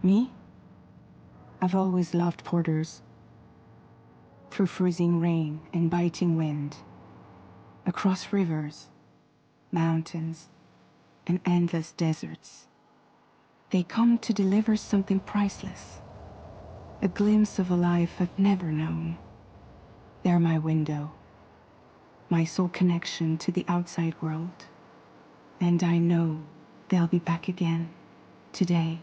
Me? I've always loved porters. Through freezing rain and biting wind, across rivers, mountains, and endless deserts. They come to deliver something priceless, a glimpse of a life I've never known. They're my window, my sole connection to the outside world. And I know they'll be back again today.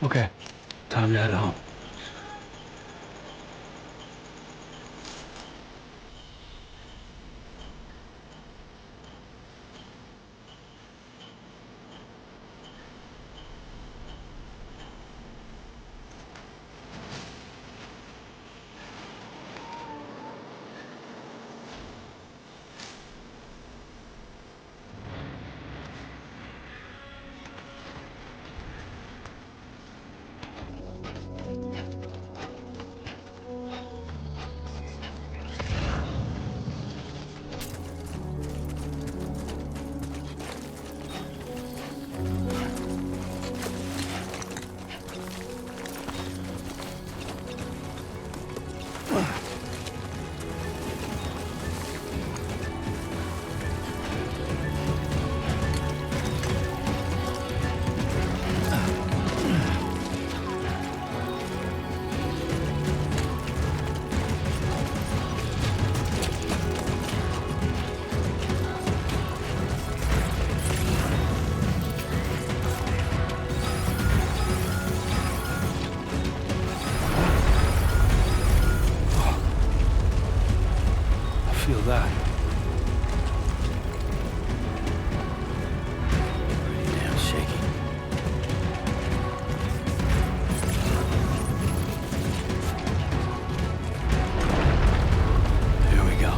Okay, time to head home. feel that. Pretty damn shaky. Here we go.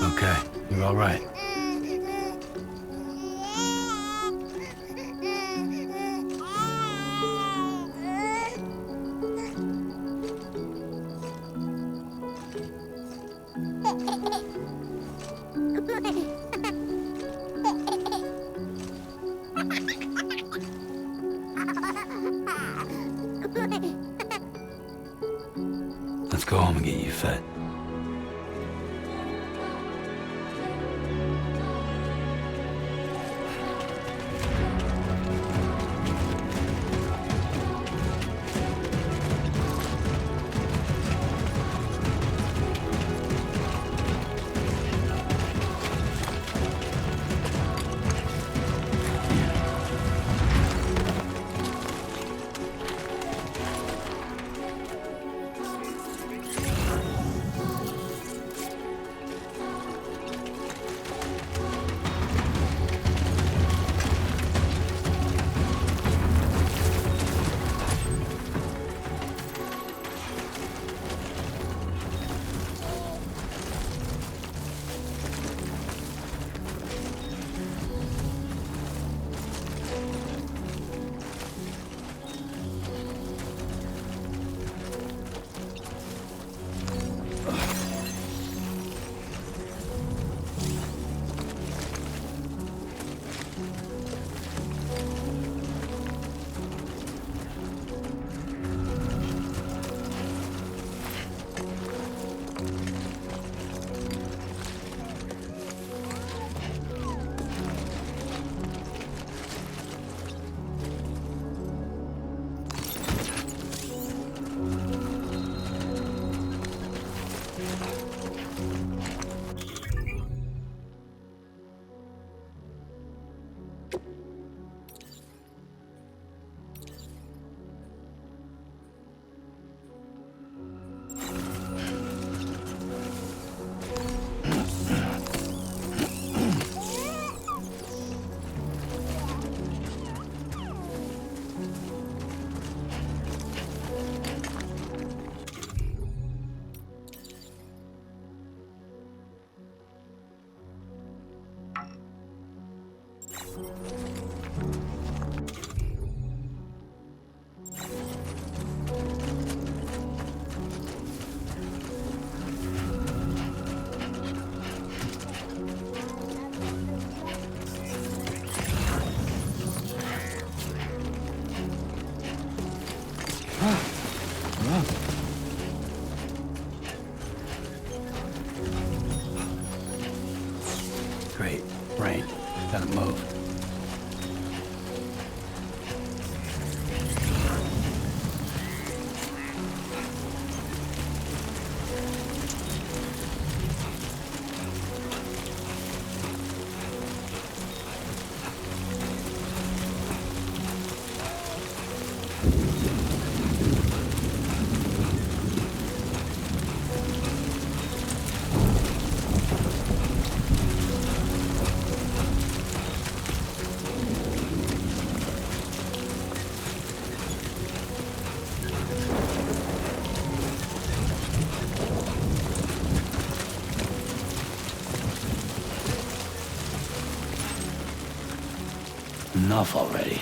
Okay, you're all right. Let's go home and get you fed. Great. Rain. Gotta move. Enough already.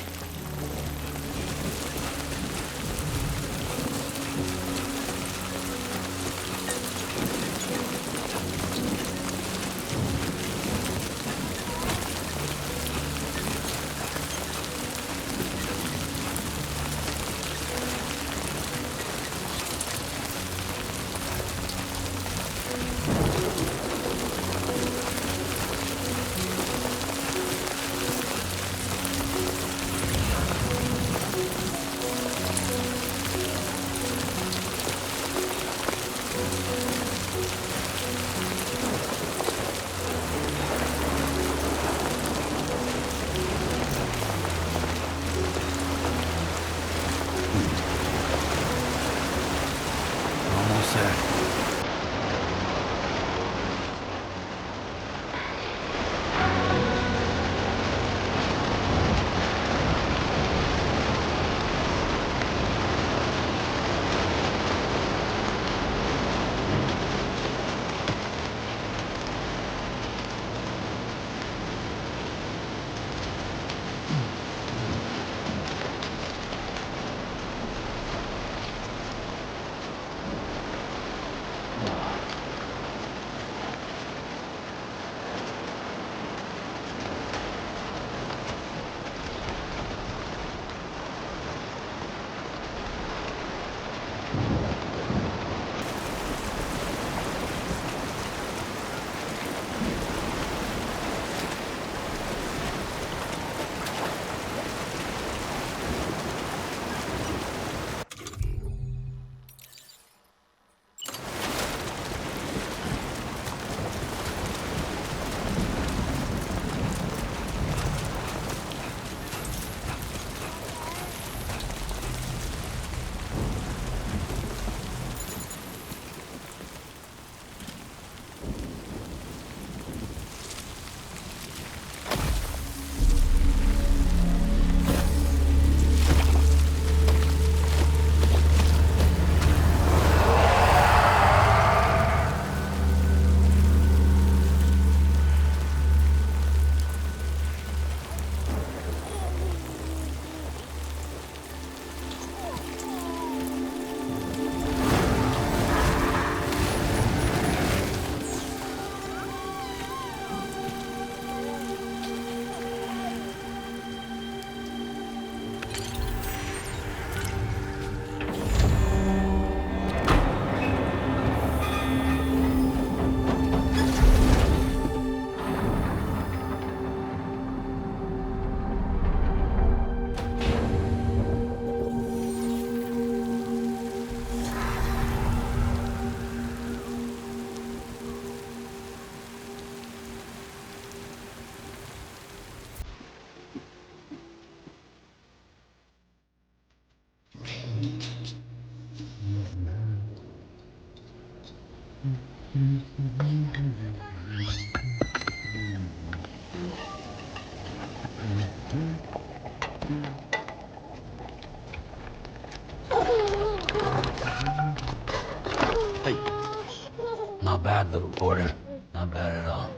Not bad, little porter. Not bad at all.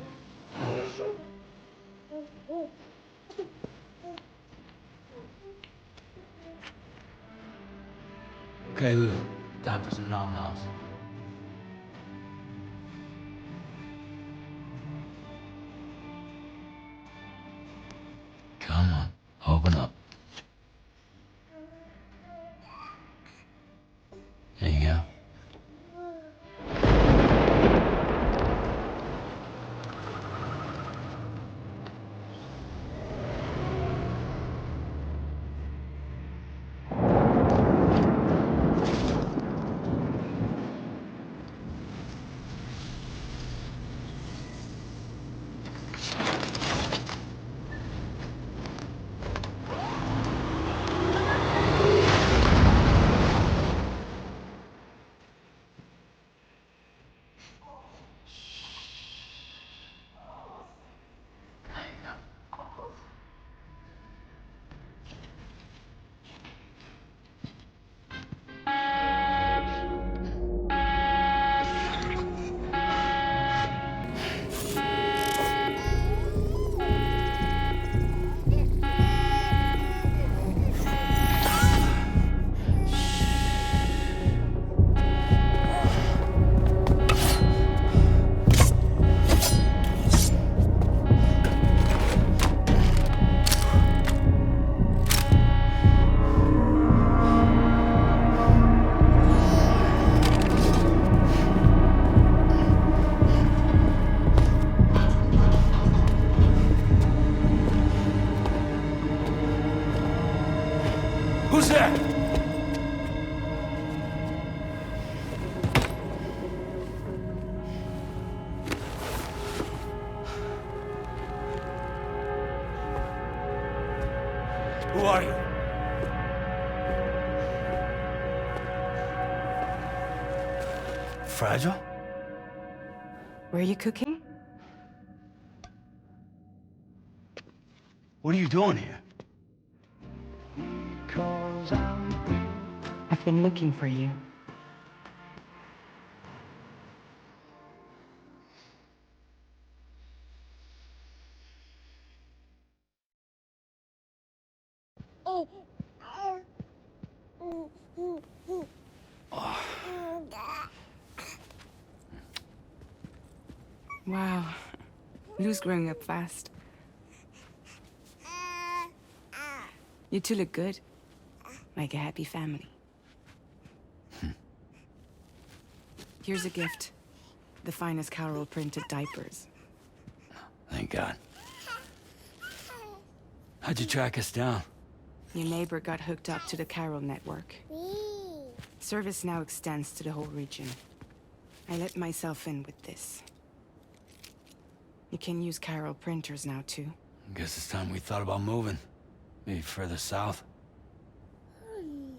Okay, Lou. Time for some nom-noms. Come on, open up. There you go. Who's there? Who are you? Fragile? Were you cooking? What are you doing here? I've been looking for you. Wow. Lou's growing up fast. You two look good. Like a happy family. Here's a gift. The finest Carol printed diapers. Thank God. How'd you track us down? Your neighbor got hooked up to the Carol network. Service now extends to the whole region. I let myself in with this. You can use Carol printers now, too. Guess it's time we thought about moving. Maybe further south.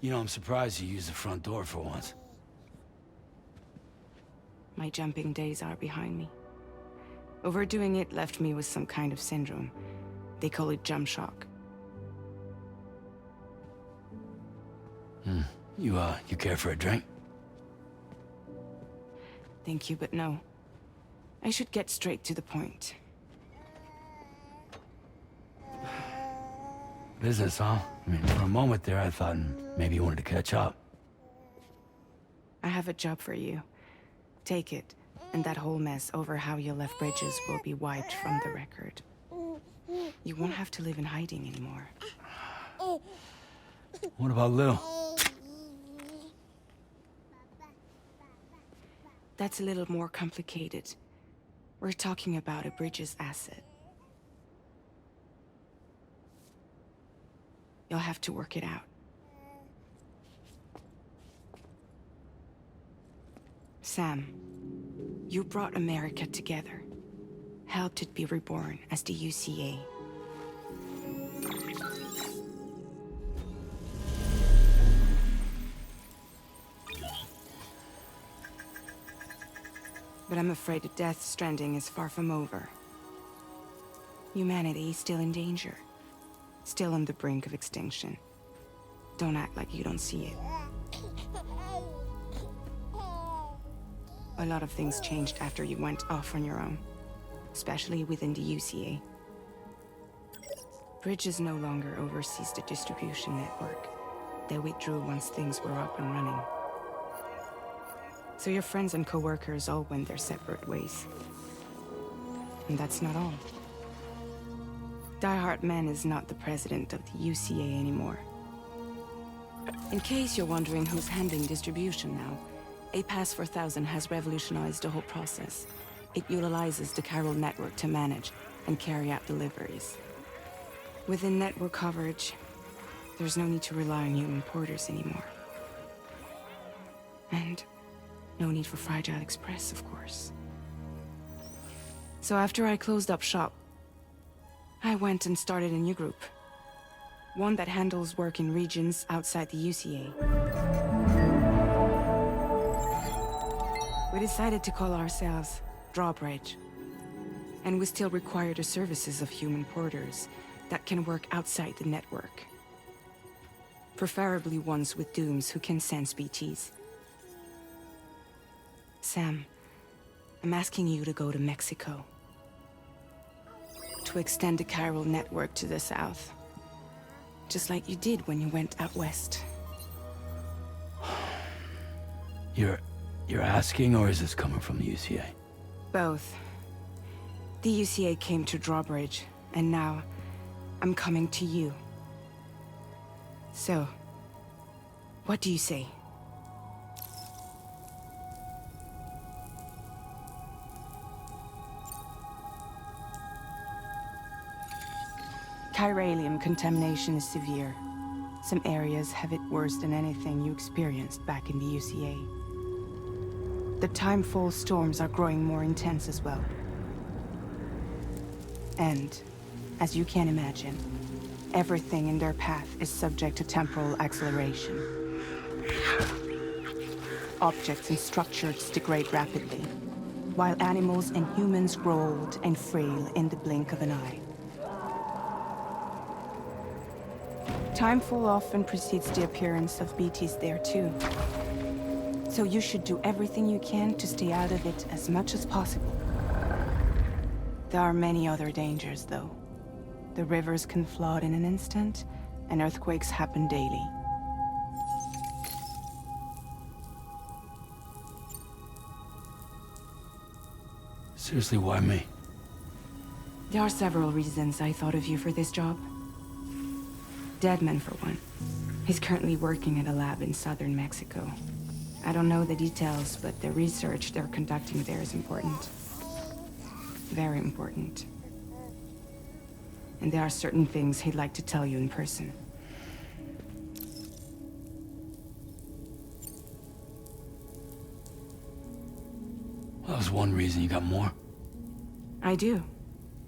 You know, I'm surprised you used the front door for once. My jumping days are behind me. Overdoing it left me with some kind of syndrome. They call it jump shock. You care for a drink? Thank you, but no. I should get straight to the point. Business, huh? I mean, for a moment there, I thought maybe you wanted to catch up. I have a job for you. Take it, and that whole mess over how you left Bridges will be wiped from the record. You won't have to live in hiding anymore. What about Lil? That's a little more complicated. We're talking about a Bridges asset. You'll have to work it out. Sam, you brought America together. Helped it be reborn as the UCA. But I'm afraid the death Stranding is far from over. Humanity is still in danger. Still on the brink of extinction. Don't act like you don't see it. A lot of things changed after you went off on your own, especially within the UCA. Bridges no longer oversees the distribution network. They withdrew once things were up and running. So your friends and co-workers all went their separate ways. And that's not all. Die Hartman is not the president of the UCA anymore. In case you're wondering who's handling distribution now, A Pass 4000 has revolutionized the whole process. It utilizes the chiral network to manage and carry out deliveries. Within network coverage, there's no need to rely on human porters anymore. And no need for Fragile Express, of course. So after I closed up shop, I went and started a new group. One that handles work in regions outside the UCA. We decided to call ourselves Drawbridge. And we still require the services of human porters that can work outside the network. Preferably ones with dooms who can sense BTs. Sam, I'm asking you to go to Mexico. To extend the chiral network to the south. Just like you did when you went out west. You're asking, or is this coming from the UCA? Both. The UCA came to Drawbridge, and now I'm coming to you. So, what do you say? Chiralium contamination is severe. Some areas have it worse than anything you experienced back in the UCA. The timefall storms are growing more intense as well. And, as you can imagine, everything in their path is subject to temporal acceleration. Objects and structures degrade rapidly, while animals and humans grow old and frail in the blink of an eye. Timefall often precedes the appearance of BTs there too. So you should do everything you can to stay out of it as much as possible. There are many other dangers, though. The rivers can flood in an instant, and earthquakes happen daily. Seriously, why me? There are several reasons I thought of you for this job. Deadman, for one. He's currently working at a lab in southern Mexico. I don't know the details, but the research they're conducting there is important. Very important. And there are certain things he'd like to tell you in person. Well, that was one reason. You got more? I do.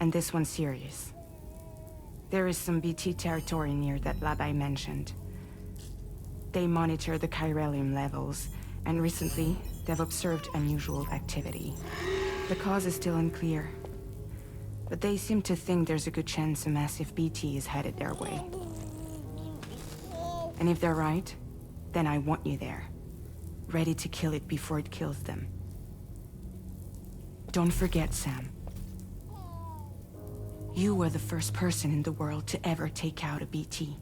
And this one's serious. There is some BT territory near that lab I mentioned. They monitor the chiralium levels, and recently, they've observed unusual activity. The cause is still unclear, but they seem to think there's a good chance a massive BT is headed their way. And if they're right, then I want you there, ready to kill it before it kills them. Don't forget, Sam. You were the first person in the world to ever take out a BT.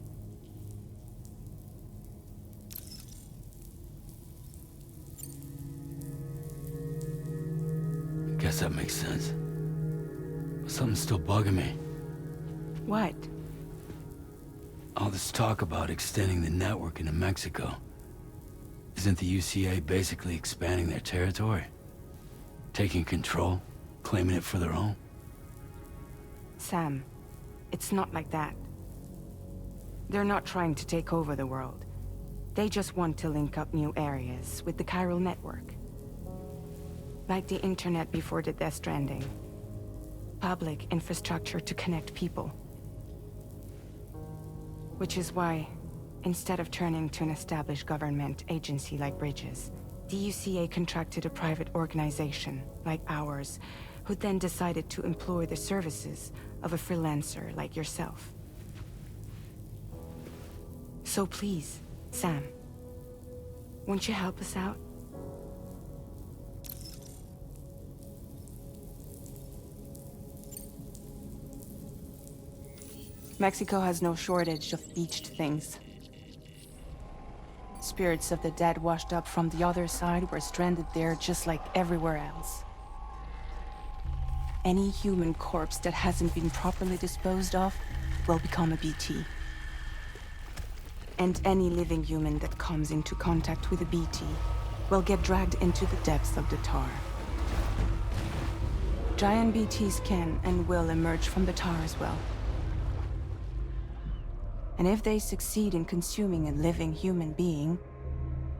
Guess that makes sense. But something's still bugging me. What? All this talk about extending the network into Mexico. Isn't the UCA basically expanding their territory? Taking control? Claiming it for their own? Sam, it's not like that. They're not trying to take over the world. They just want to link up new areas with the chiral network. Like the internet before the Death Stranding. Public infrastructure to connect people. Which is why, instead of turning to an established government agency like Bridges, the UCA contracted a private organization, like ours, who then decided to employ the services of a freelancer like yourself. So please, Sam, won't you help us out? Mexico has no shortage of beached things. Spirits of the dead washed up from the other side were stranded there just like everywhere else. Any human corpse that hasn't been properly disposed of will become a BT. And any living human that comes into contact with a BT will get dragged into the depths of the tar. Giant BTs can and will emerge from the tar as well. And if they succeed in consuming a living human being,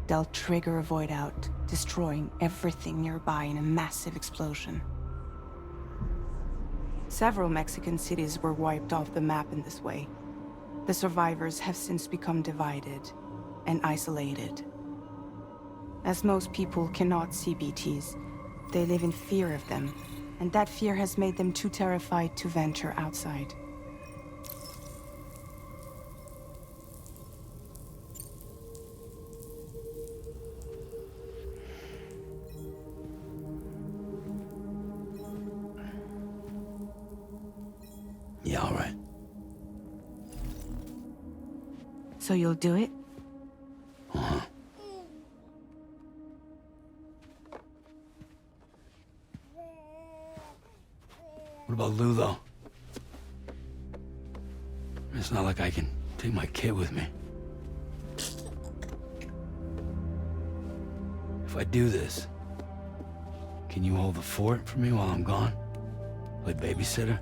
they'll trigger a void out, destroying everything nearby in a massive explosion. Several Mexican cities were wiped off the map in this way. The survivors have since become divided and isolated. As most people cannot see BTs, they live in fear of them, and that fear has made them too terrified to venture outside. Yeah, all right. So you'll do it? Uh-huh. What about Lou, though? It's not like I can take my kid with me. If I do this, can you hold the fort for me while I'm gone? Play babysitter?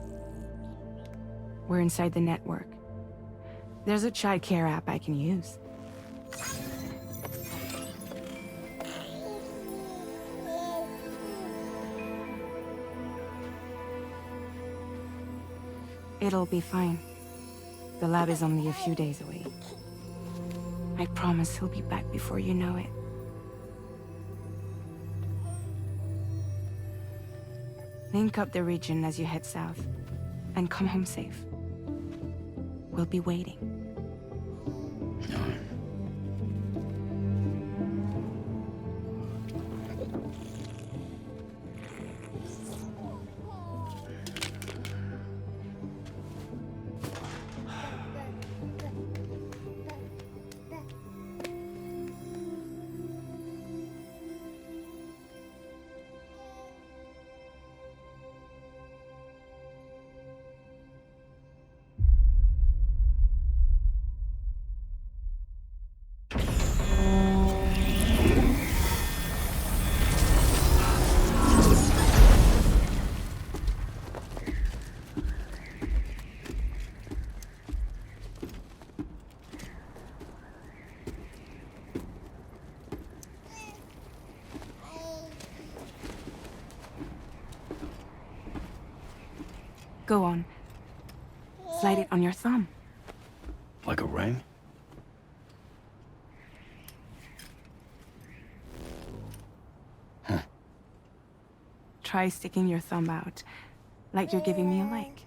We're inside the network. There's a child care app I can use. It'll be fine. The lab is only a few days away. I promise he'll be back before you know it. Link up the region as you head south, and come home safe. We'll be waiting. All right. Go on. Slide it on your thumb. Like a ring? Huh. Try sticking your thumb out, like you're giving me a like.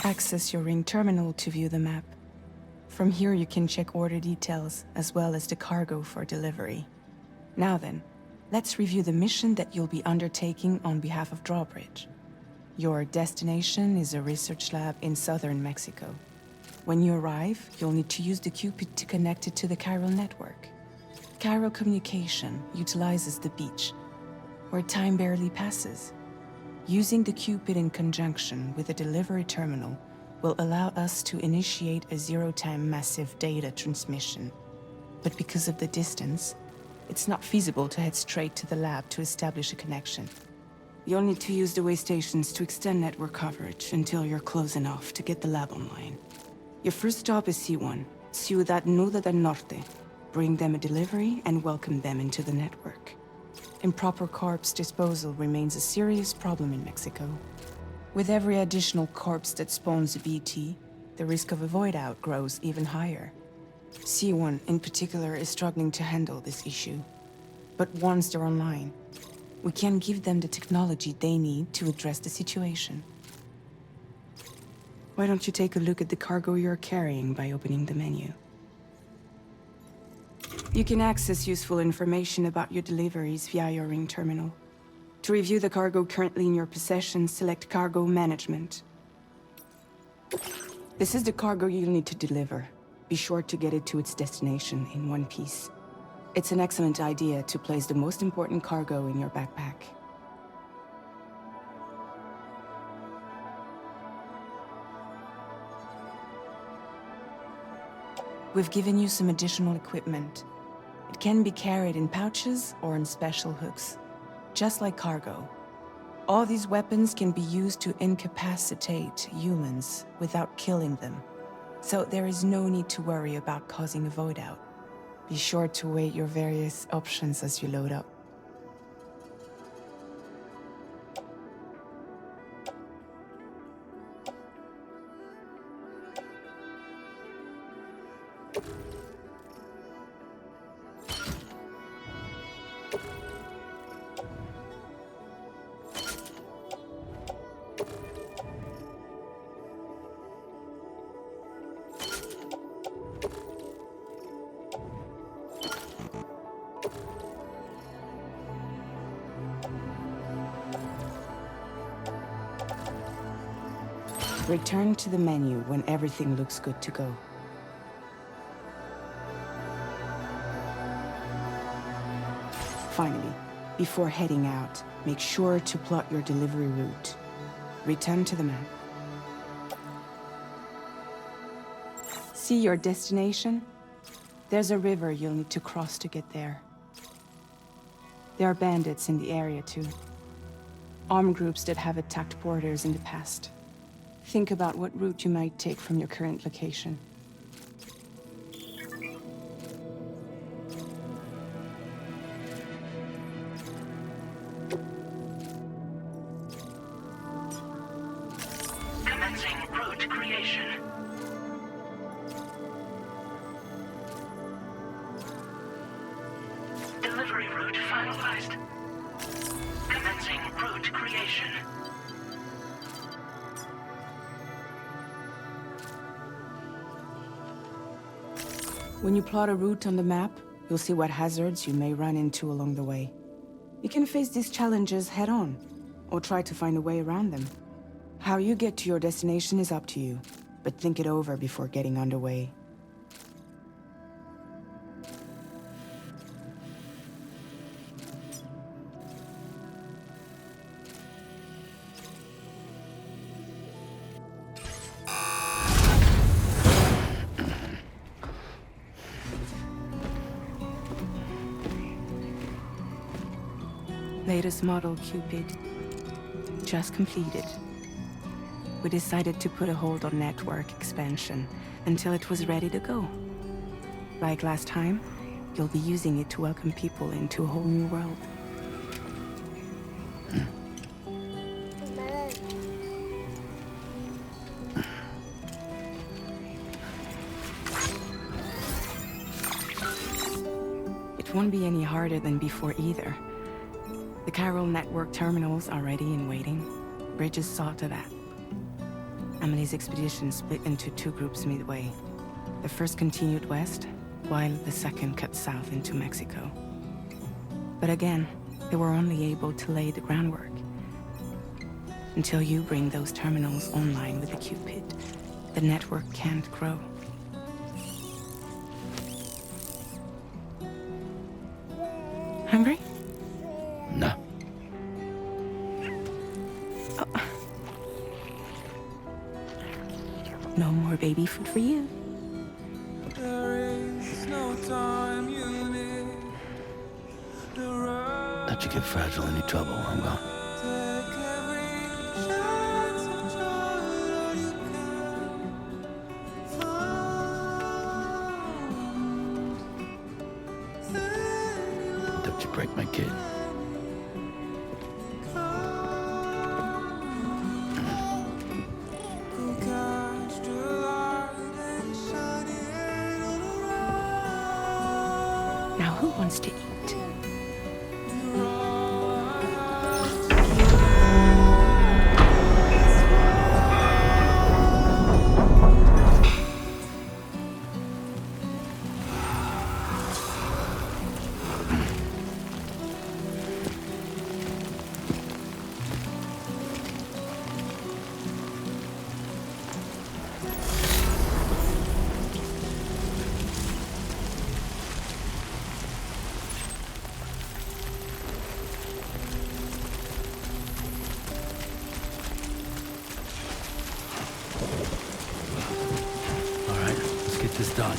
Access your ring terminal to view the map. From here you can check order details, as well as the cargo for delivery. Now then, let's review the mission that you'll be undertaking on behalf of Drawbridge. Your destination is a research lab in southern Mexico. When you arrive, you'll need to use the Cupid to connect it to the chiral network. Chiral communication utilizes the beach, where time barely passes. Using the Cupid in conjunction with a delivery terminal will allow us to initiate a zero-time massive data transmission. But because of the distance, it's not feasible to head straight to the lab to establish a connection. You'll need to use the way stations to extend network coverage until you're close enough to get the lab online. Your first stop is C1, Ciudad Nuda del Norte. Bring them a delivery and welcome them into the network. Improper corpse disposal remains a serious problem in Mexico. With every additional corpse that spawns a BT, the risk of a void out grows even higher. C1 in particular is struggling to handle this issue. But once they're online, we can give them the technology they need to address the situation. Why don't you take a look at the cargo you're carrying by opening the menu? You can access useful information about your deliveries via your ring terminal. To review the cargo currently in your possession, select Cargo Management. This is the cargo you'll need to deliver. Be sure to get it to its destination in one piece. It's an excellent idea to place the most important cargo in your backpack. We've given you some additional equipment. It can be carried in pouches or in special hooks, just like cargo. All these weapons can be used to incapacitate humans without killing them. So there is no need to worry about causing a void out. Be sure to weigh your various options as you load up. Return to the menu when everything looks good to go. Finally, before heading out, make sure to plot your delivery route. Return to the map. See your destination? There's a river you'll need to cross to get there. There are bandits in the area too. Armed groups that have attacked porters in the past. Think about what route you might take from your current location. Commencing route creation. Delivery route finalized. Commencing route creation. When you plot a route on the map, you'll see what hazards you may run into along the way. You can face these challenges head-on, or try to find a way around them. How you get to your destination is up to you, but think it over before getting underway. Latest model Cupid. Just completed. We decided to put a hold on network expansion until it was ready to go. Like last time, you'll be using it to welcome people into a whole new world. It won't be any harder than before either. The chiral network terminals are ready and waiting. Bridges saw to that. Emily's expedition split into two groups midway. The first continued west, while the second cut south into Mexico. But again, they were only able to lay the groundwork. Until you bring those terminals online with the Cupid, the network can't grow. Hungry? No. No more baby food for you. Let you get fragile any trouble, I'm gone. Don't you break my kid. Now who wants to eat? this done?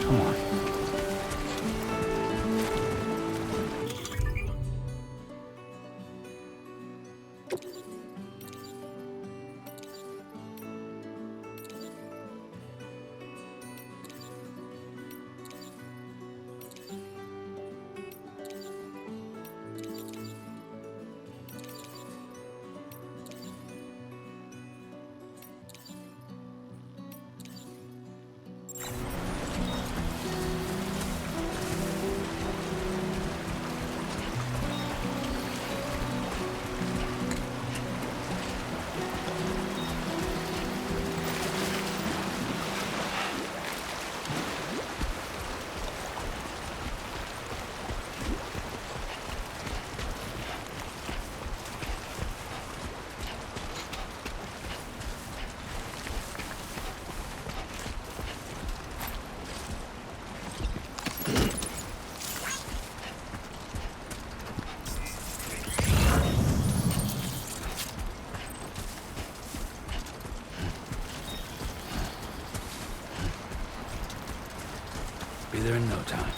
Come on. Be there in no time.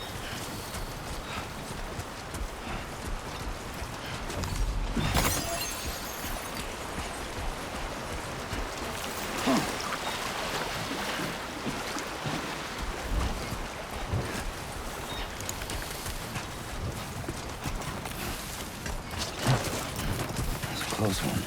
That's a close one.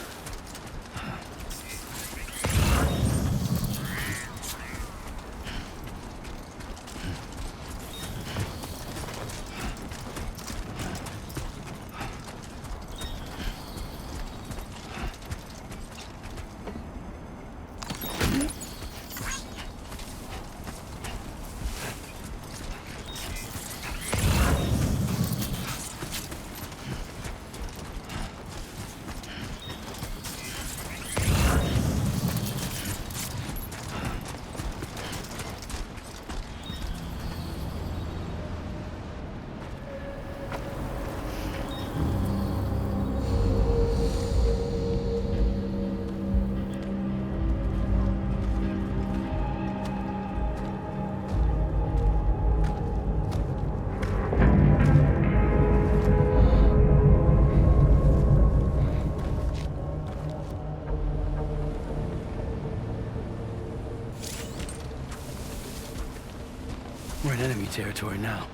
We're in enemy territory now.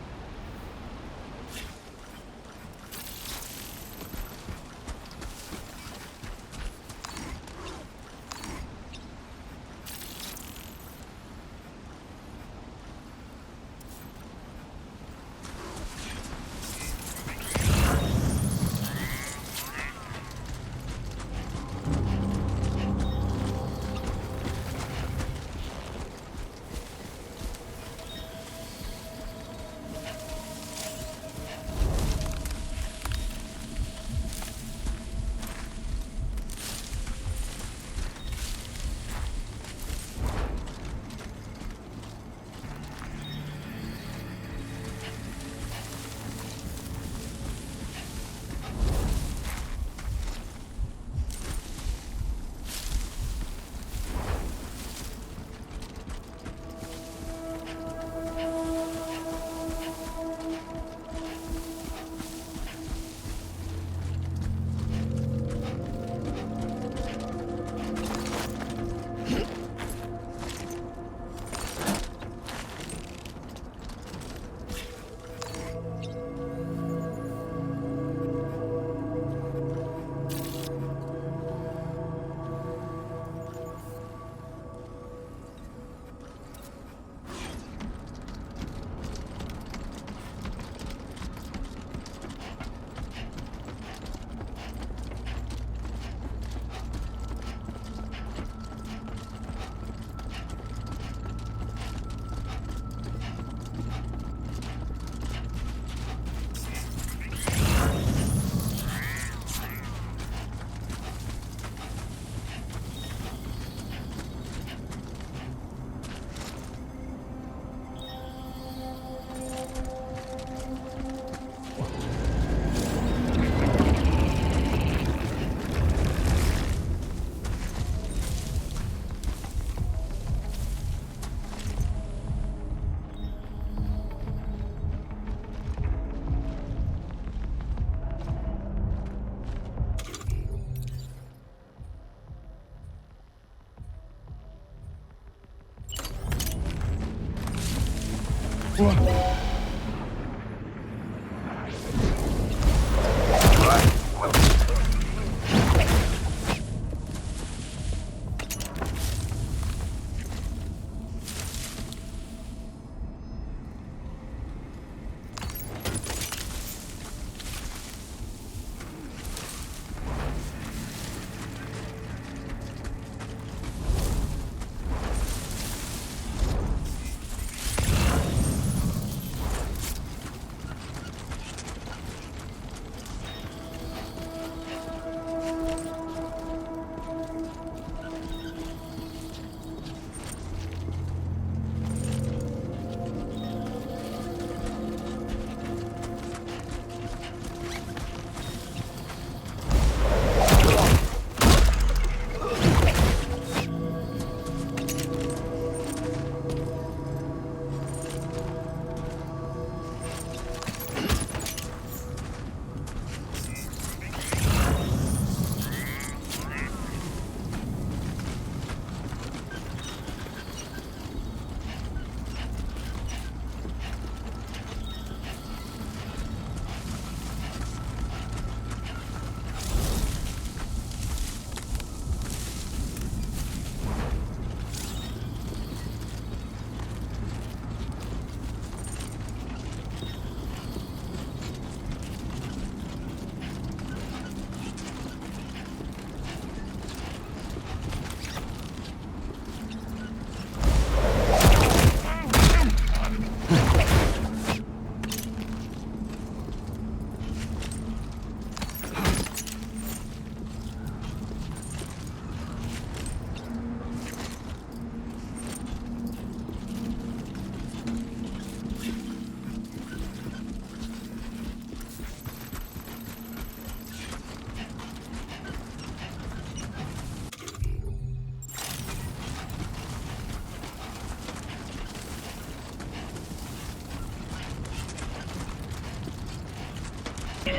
Be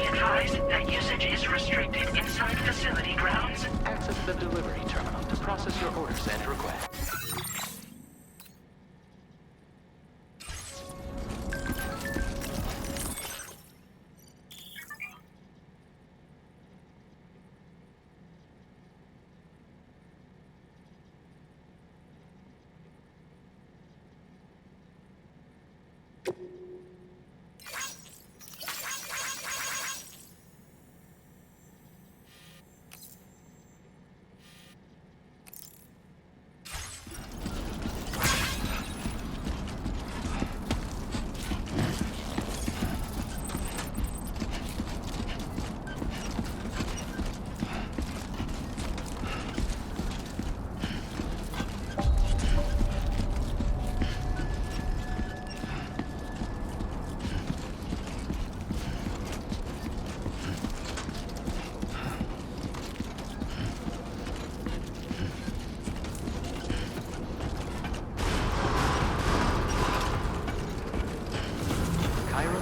advised that usage is restricted inside facility grounds. Access the delivery terminal to process your orders and requests.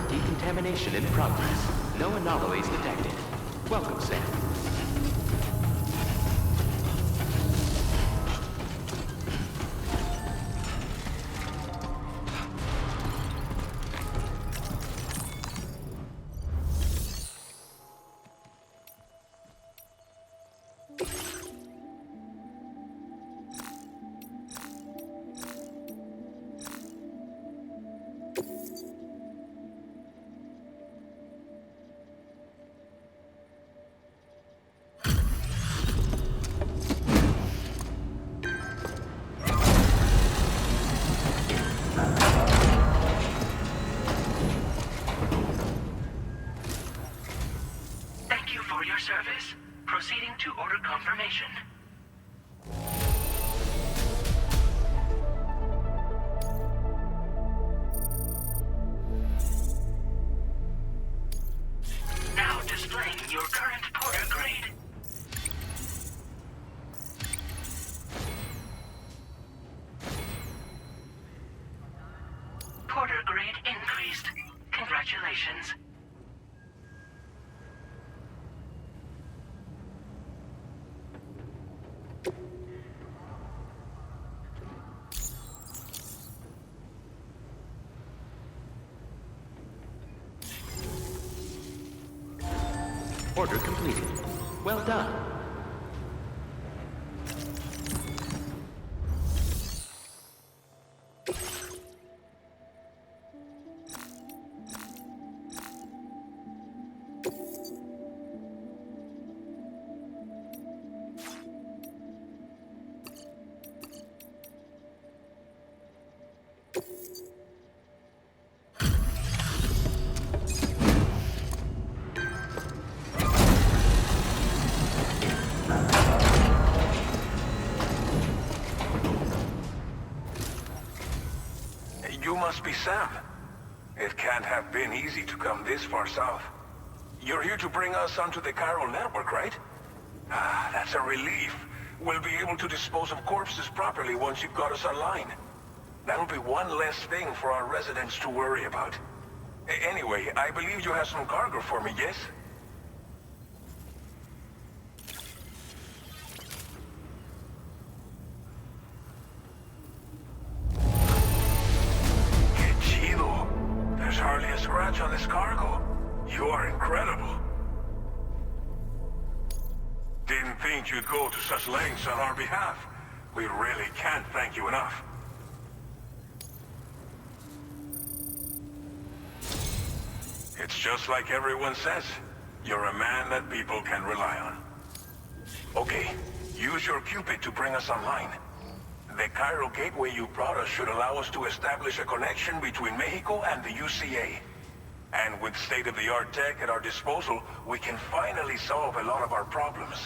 Decontamination in progress. No anomalies detected. Welcome, Sam. service. Proceeding to order confirmation. Now displaying your current porter grade. Porter grade increased. Congratulations. Order completed. Well done. You must be Sam. It can't have been easy to come this far south. You're here to bring us onto the chiral network, right? Ah, that's a relief. We'll be able to dispose of corpses properly once you've got us online. That'll be one less thing for our residents to worry about. Anyway, I believe you have some cargo for me, yes? There's hardly a scratch on this cargo. You are incredible. Didn't think you'd go to such lengths on our behalf. We really can't thank you enough. It's just like everyone says. You're a man that people can rely on. Okay, use your Cupid to bring us online. The chiral gateway you brought us should allow us to establish a connection between Mexico and the UCA. And with state-of-the-art tech at our disposal, we can finally solve a lot of our problems.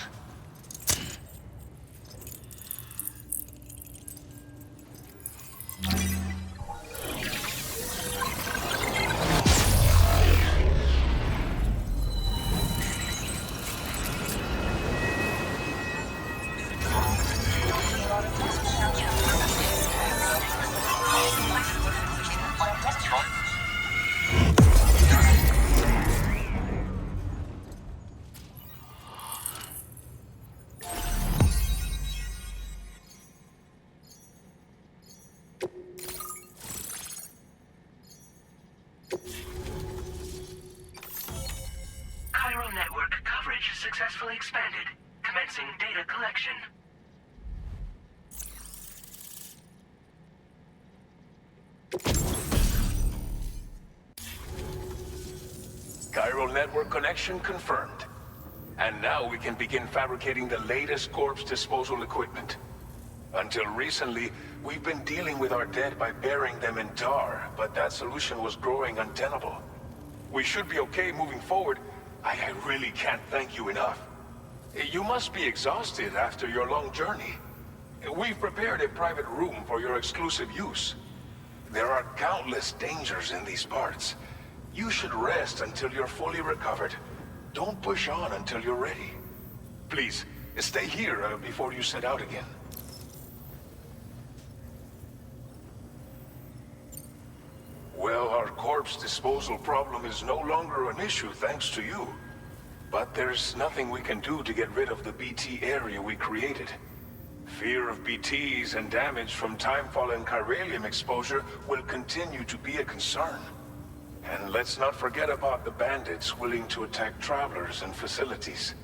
Chiral network coverage successfully expanded. Commencing data collection. Chiral network connection confirmed. And now we can begin fabricating the latest corpse disposal equipment. Until recently, we've been dealing with our dead by burying them in tar, but that solution was growing untenable. We should be okay moving forward. I really can't thank you enough. You must be exhausted after your long journey. We've prepared a private room for your exclusive use. There are countless dangers in these parts. You should rest until you're fully recovered. Don't push on until you're ready. Please, stay here before you set out again. Well, our corpse disposal problem is no longer an issue thanks to you. But there's nothing we can do to get rid of the BT area we created. Fear of BTs and damage from timefall and chiralium exposure will continue to be a concern. And let's not forget about the bandits willing to attack travelers and facilities.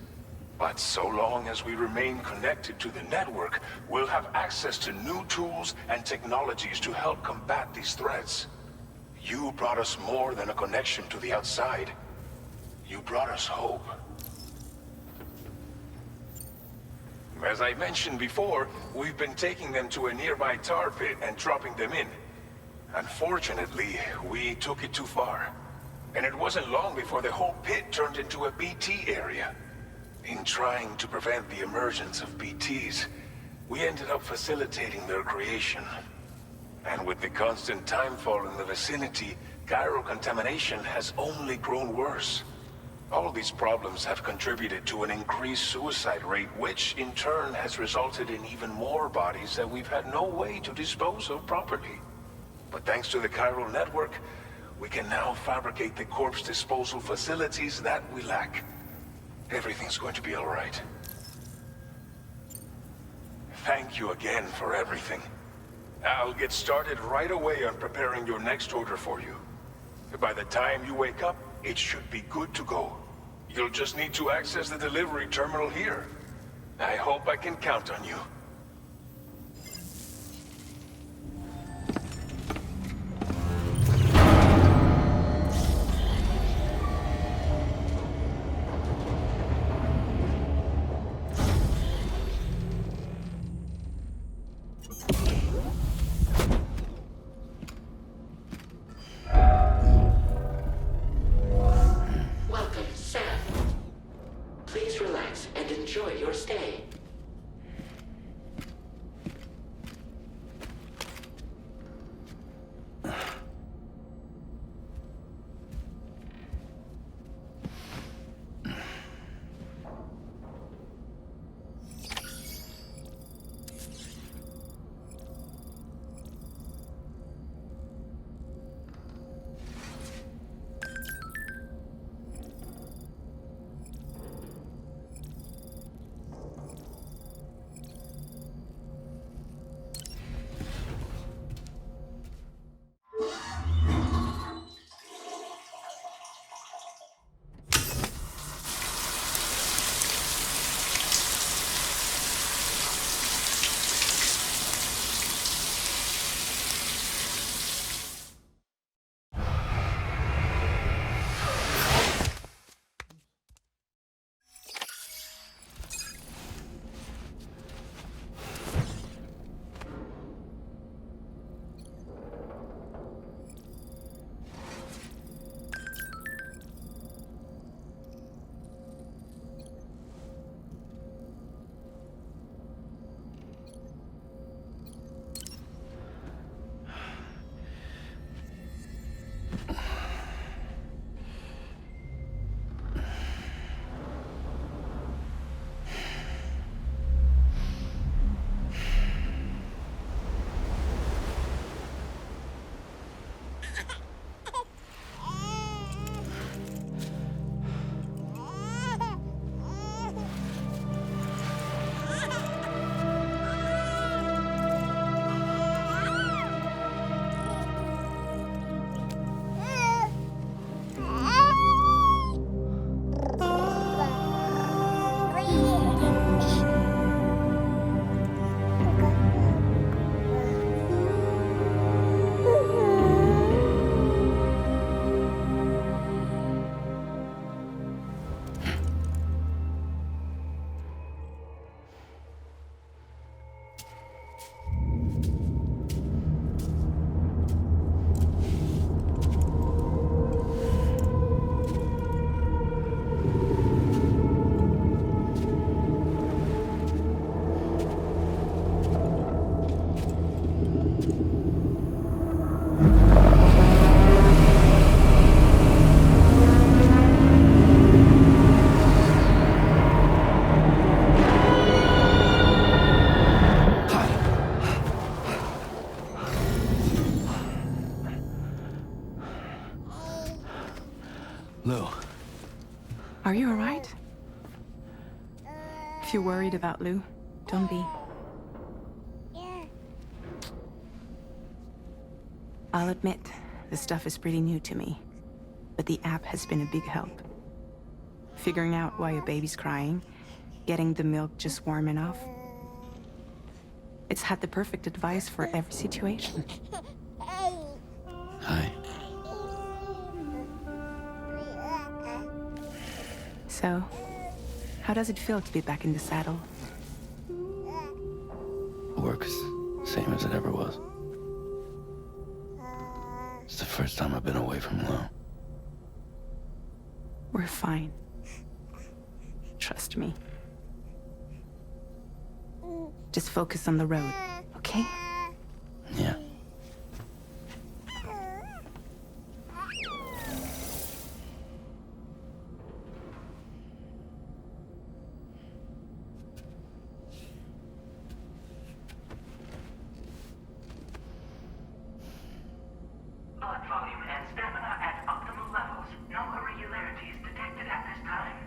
But so long as we remain connected to the network, we'll have access to new tools and technologies to help combat these threats. You brought us more than a connection to the outside. You brought us hope. As I mentioned before, we've been taking them to a nearby tar pit and dropping them in. Unfortunately, we took it too far. And it wasn't long before the whole pit turned into a BT area. In trying to prevent the emergence of BTs, we ended up facilitating their creation. And with the constant timefall in the vicinity, chiral contamination has only grown worse. All these problems have contributed to an increased suicide rate, which in turn has resulted in even more bodies that we've had no way to dispose of properly. But thanks to the chiral network, we can now fabricate the corpse disposal facilities that we lack. Everything's going to be all right. Thank you again for everything. I'll get started right away on preparing your next order for you. By the time you wake up, it should be good to go. You'll just need to access the delivery terminal here. I hope I can count on you. Welcome, Sam. Please relax and enjoy your stay. Lou, Are you alright? If you're worried about Lou, don't be. I'll admit, this stuff is pretty new to me, but the app has been a big help. Figuring out why a baby's crying, getting the milk just warm enough. It's had the perfect advice for every situation. hi. So, how does it feel to be back in the saddle? Works same as it ever was. It's the first time I've been away from Lou. We're fine. Trust me. Just focus on the road, okay? Yeah. Blood volume and stamina at optimal levels. No irregularities detected at this time.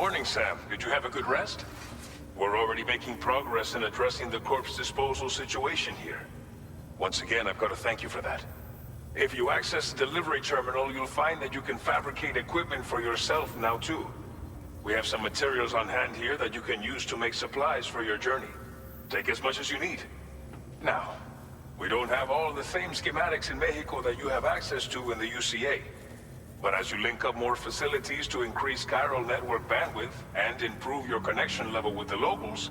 morning, Sam. Did you have a good rest? We're already making progress in addressing the corpse disposal situation here. Once again, I've got to thank you for that. If you access the delivery terminal, you'll find that you can fabricate equipment for yourself now too. We have some materials on hand here that you can use to make supplies for your journey. Take as much as you need. Now, we don't have all the same schematics in Mexico that you have access to in the UCA. But as you link up more facilities to increase chiral network bandwidth and improve your connection level with the locals,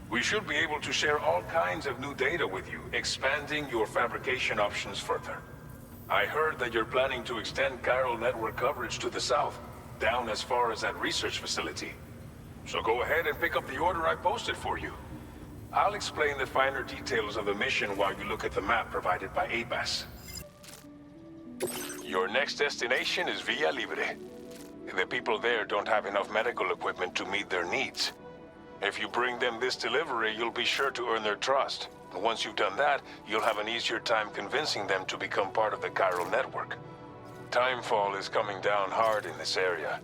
we should be able to share all kinds of new data with you, expanding your fabrication options further. I heard that you're planning to extend chiral network coverage to the south, down as far as that research facility. So go ahead and pick up the order I posted for you. I'll explain the finer details of the mission while you look at the map provided by ABAS. Your next destination is Villa Libre. The people there don't have enough medical equipment to meet their needs. If you bring them this delivery, you'll be sure to earn their trust. And once you've done that, you'll have an easier time convincing them to become part of the chiral network. Timefall is coming down hard in this area.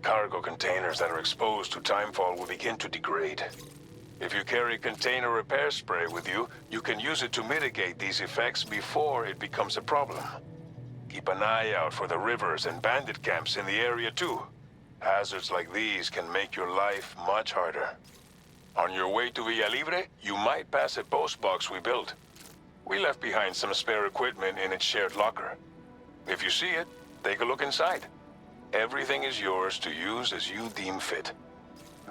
Cargo containers that are exposed to timefall will begin to degrade. If you carry container repair spray with you, you can use it to mitigate these effects before it becomes a problem. Keep an eye out for the rivers and bandit camps in the area too. Hazards like these can make your life much harder. On your way to Villa Libre, you might pass a post box we built. We left behind some spare equipment in its shared locker. If you see it, take a look inside. Everything is yours to use as you deem fit.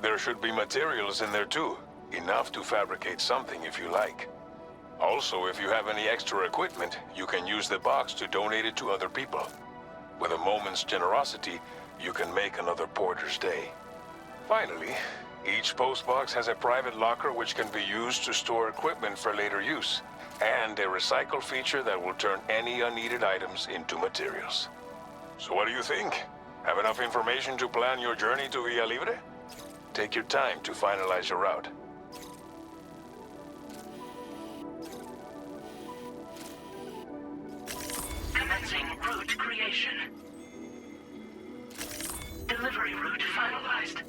There should be materials in there too, enough to fabricate something if you like. Also, if you have any extra equipment, you can use the box to donate it to other people. With a moment's generosity, you can make another porter's day. Finally, each postbox has a private locker which can be used to store equipment for later use, and a recycle feature that will turn any unneeded items into materials. So what do you think? Have enough information to plan your journey to Villa Libre? Take your time to finalize your route. Commencing route creation. Delivery route finalized.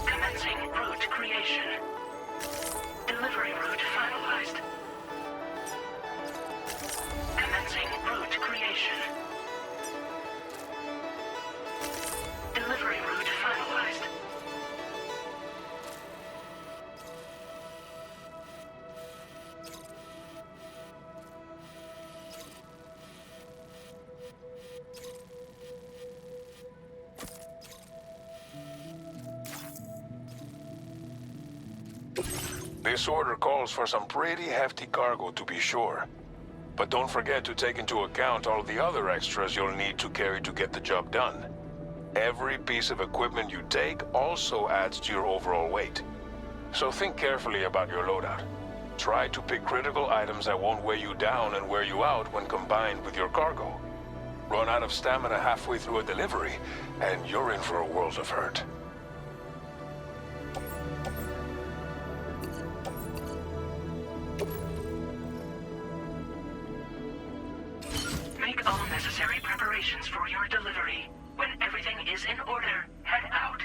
Commencing route creation. Delivery route finalized. Commencing route creation. Delivery route finalized. This order calls for some pretty hefty cargo to be sure. But don't forget to take into account all the other extras you'll need to carry to get the job done. Every piece of equipment you take also adds to your overall weight. So think carefully about your loadout. Try to pick critical items that won't weigh you down and wear you out when combined with your cargo. Run out of stamina halfway through a delivery, and you're in for a world of hurt. Make all necessary preparations for your delivery. When everything is in order, head out.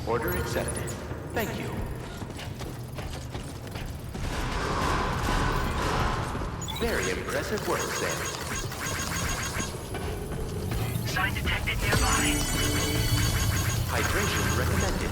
Order accepted. Thank you. Very impressive work, Sam. Sign detected nearby. Hydration recommended.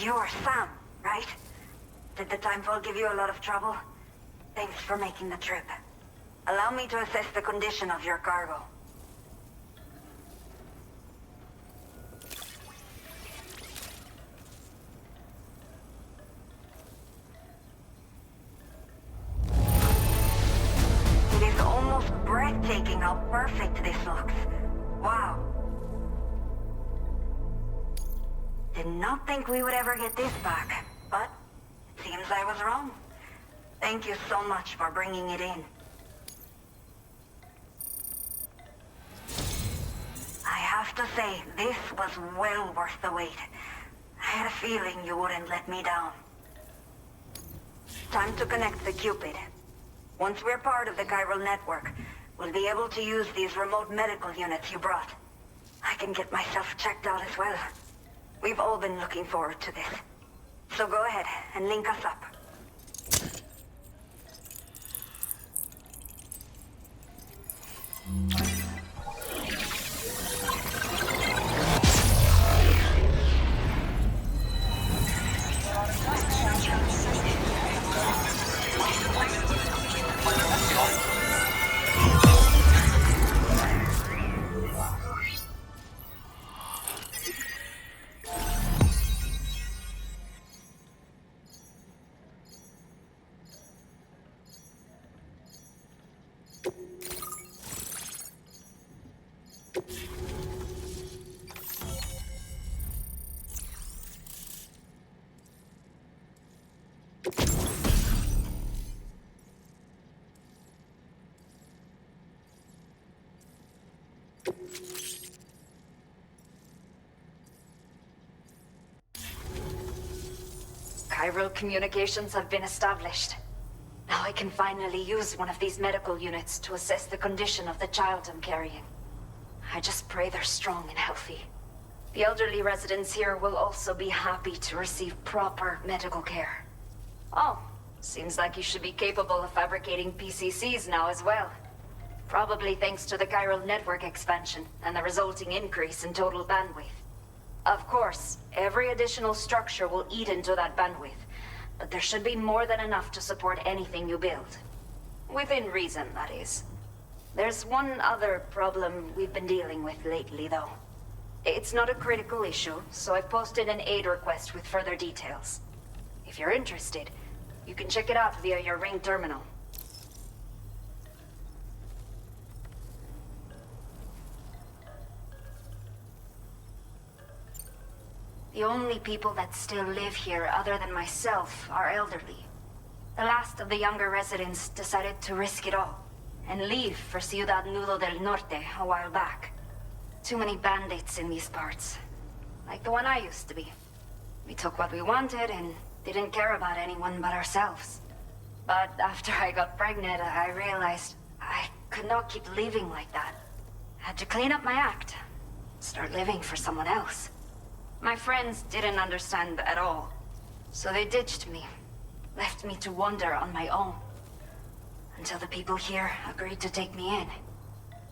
You're Sam, right? Did the Timefall give you a lot of trouble? Thanks for making the trip. Allow me to assess the condition of your cargo. It is almost breathtaking how perfect this looks. Wow. Did not think we would ever get this back, but it seems I was wrong. Thank you so much for bringing it in. I have to say, this was well worth the wait. I had a feeling you wouldn't let me down. Time to connect the Cupid. Once we're part of the chiral network, we'll be able to use these remote medical units you brought. I can get myself checked out as well. We've all been looking forward to this. So go ahead and link us up. Chiral communications have been established. Now I can finally use one of these medical units to assess the condition of the child I'm carrying. I just pray they're strong and healthy. The elderly residents here will also be happy to receive proper medical care. Oh, seems like you should be capable of fabricating PCCs now as well. Probably thanks to the chiral network expansion and the resulting increase in total bandwidth. Of course, every additional structure will eat into that bandwidth, but there should be more than enough to support anything you build. Within reason, that is. There's one other problem we've been dealing with lately, though. It's not a critical issue, so I've posted an aid request with further details. If you're interested, you can check it out via your ring terminal. The only people that still live here other than myself are elderly. The last of the younger residents decided to risk it all and leave for Ciudad Nudo del Norte a while back. Too many bandits in these parts. Like the one I used to be. We took what we wanted and didn't care about anyone but ourselves. But after I got pregnant, I realized I could not keep living like that. Had to clean up my act. Start living for someone else. My friends didn't understand at all, so they ditched me, left me to wander on my own, until the people here agreed to take me in.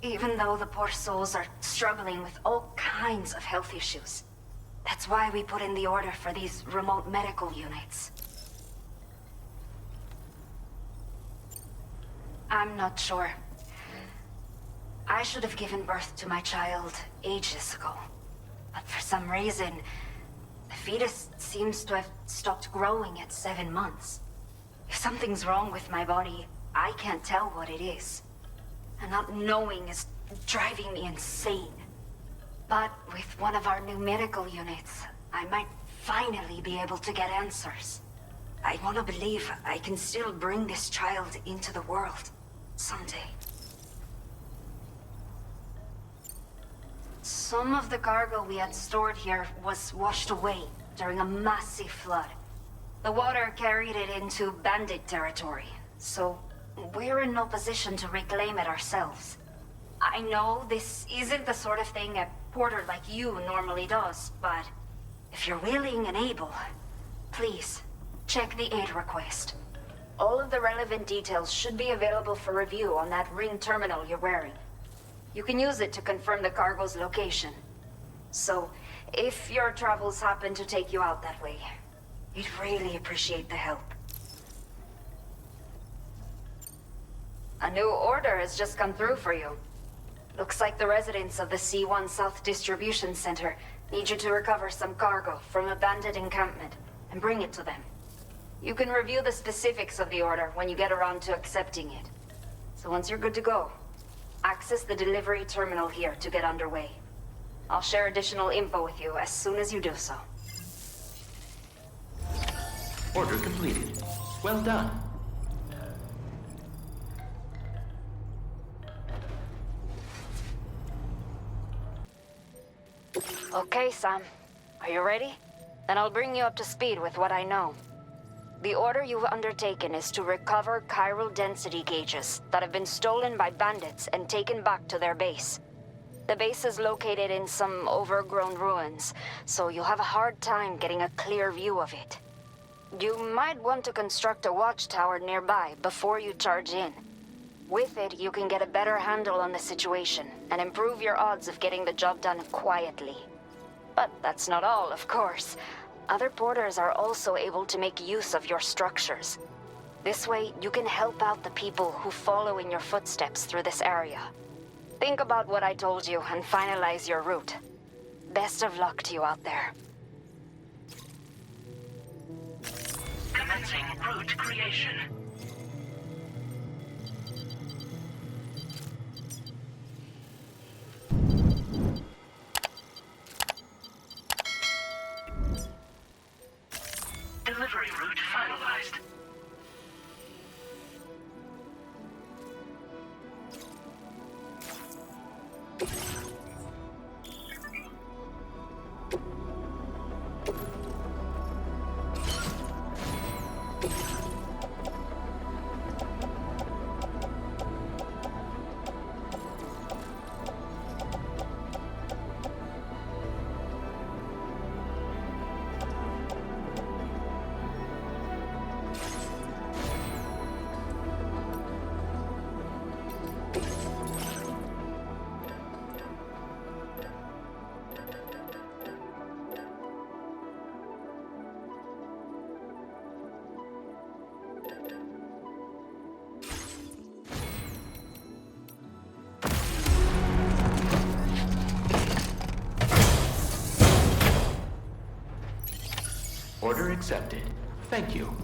Even though the poor souls are struggling with all kinds of health issues. That's why we put in the order for these remote medical units. I'm not sure. I should have given birth to my child ages ago. But for some reason, the fetus seems to have stopped growing at 7 months. If something's wrong with my body, I can't tell what it is. And not knowing is driving me insane. But with one of our new medical units, I might finally be able to get answers. I want to believe I can still bring this child into the world someday. Some of the cargo we had stored here was washed away during a massive flood. The water carried it into bandit territory, so we're in no position to reclaim it ourselves. I know this isn't the sort of thing a porter like you normally does, but if you're willing and able, please, check the aid request. All of the relevant details should be available for review on that ring terminal you're wearing. You can use it to confirm the cargo's location. So, if your travels happen to take you out that way, We'd really appreciate the help. A new order has just come through for you. Looks like the residents of the C1 South Distribution Center need you to recover some cargo from a bandit encampment and bring it to them. You can review the specifics of the order when you get around to accepting it. So once you're good to go, access the delivery terminal here to get underway. I'll share additional info with you as soon as you do so. Order completed. Well done. Okay, Sam. Are you ready? Then I'll bring you up to speed with what I know. The order you've undertaken is to recover chiral density gauges that have been stolen by bandits and taken back to their base. The base is located in some overgrown ruins, so you'll have a hard time getting a clear view of it. You might want to construct a watchtower nearby before you charge in. With it, you can get a better handle on the situation and improve your odds of getting the job done quietly. But that's not all, of course. Other porters are also able to make use of your structures. This way, you can help out the people who follow in your footsteps through this area. Think about what I told you and finalize your route. Best of luck to you out there. Commencing route creation. Delivery route finalized. Order accepted. Thank you.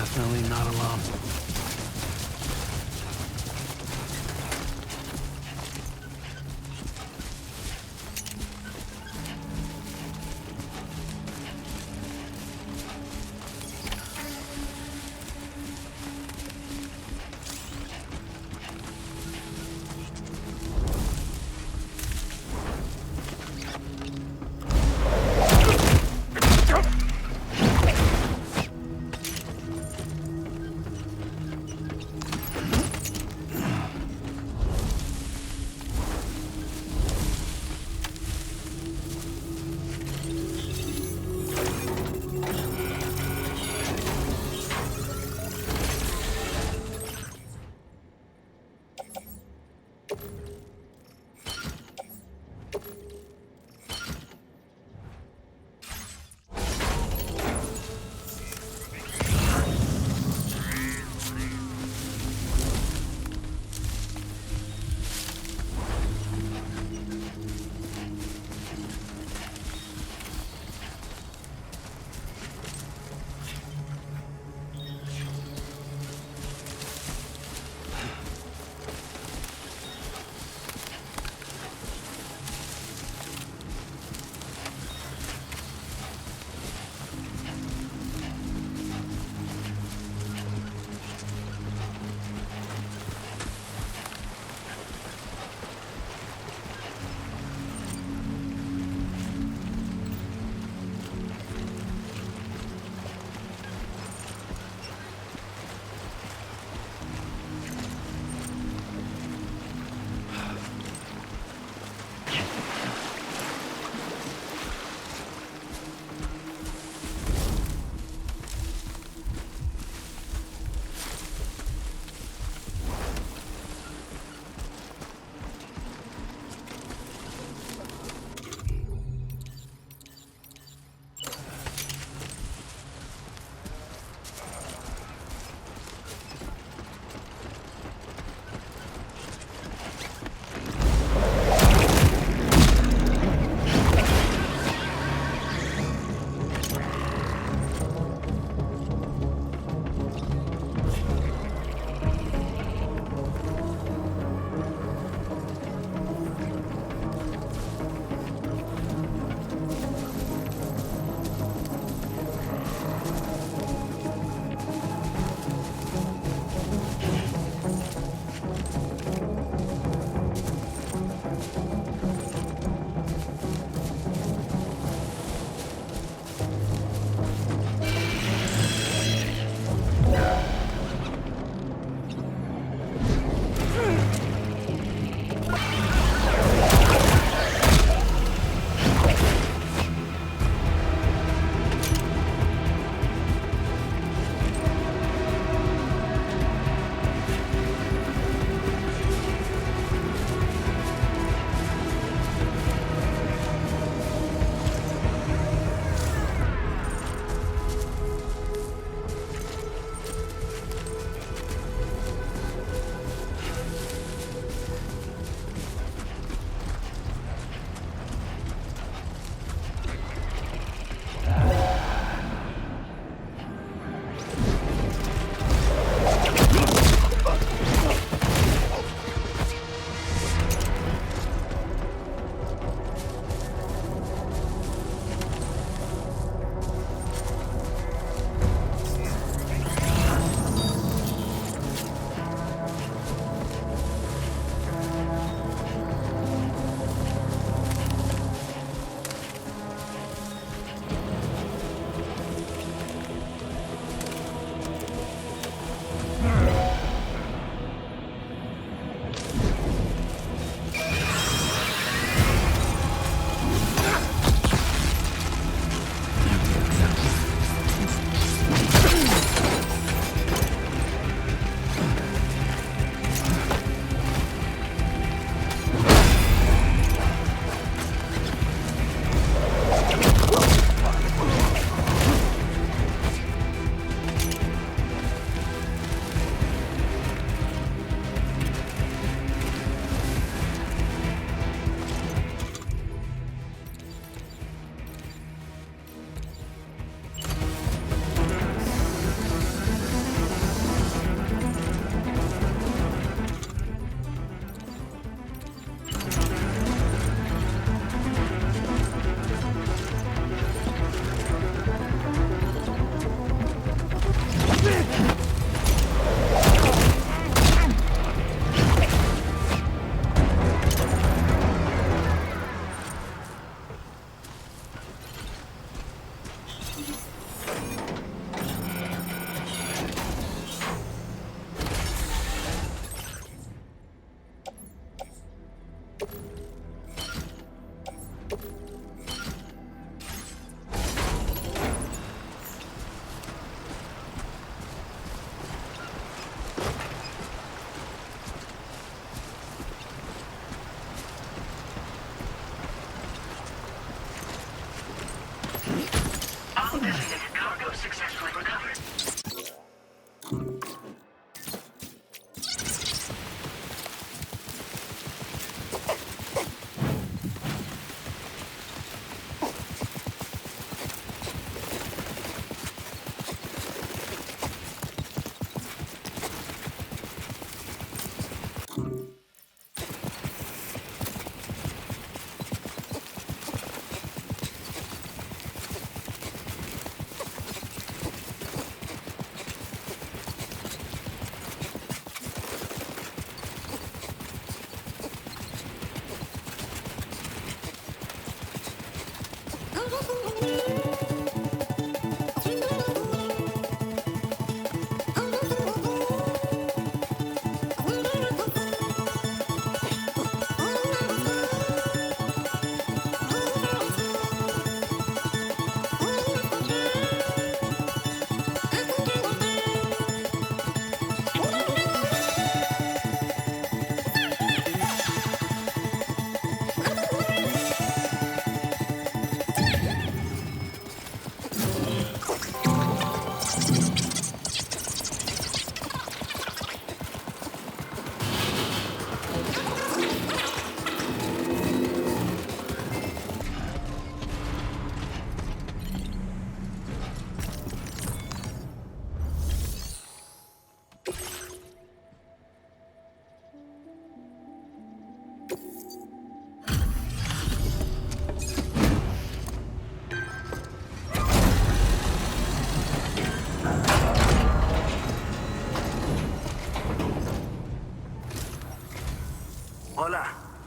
definitely not alone.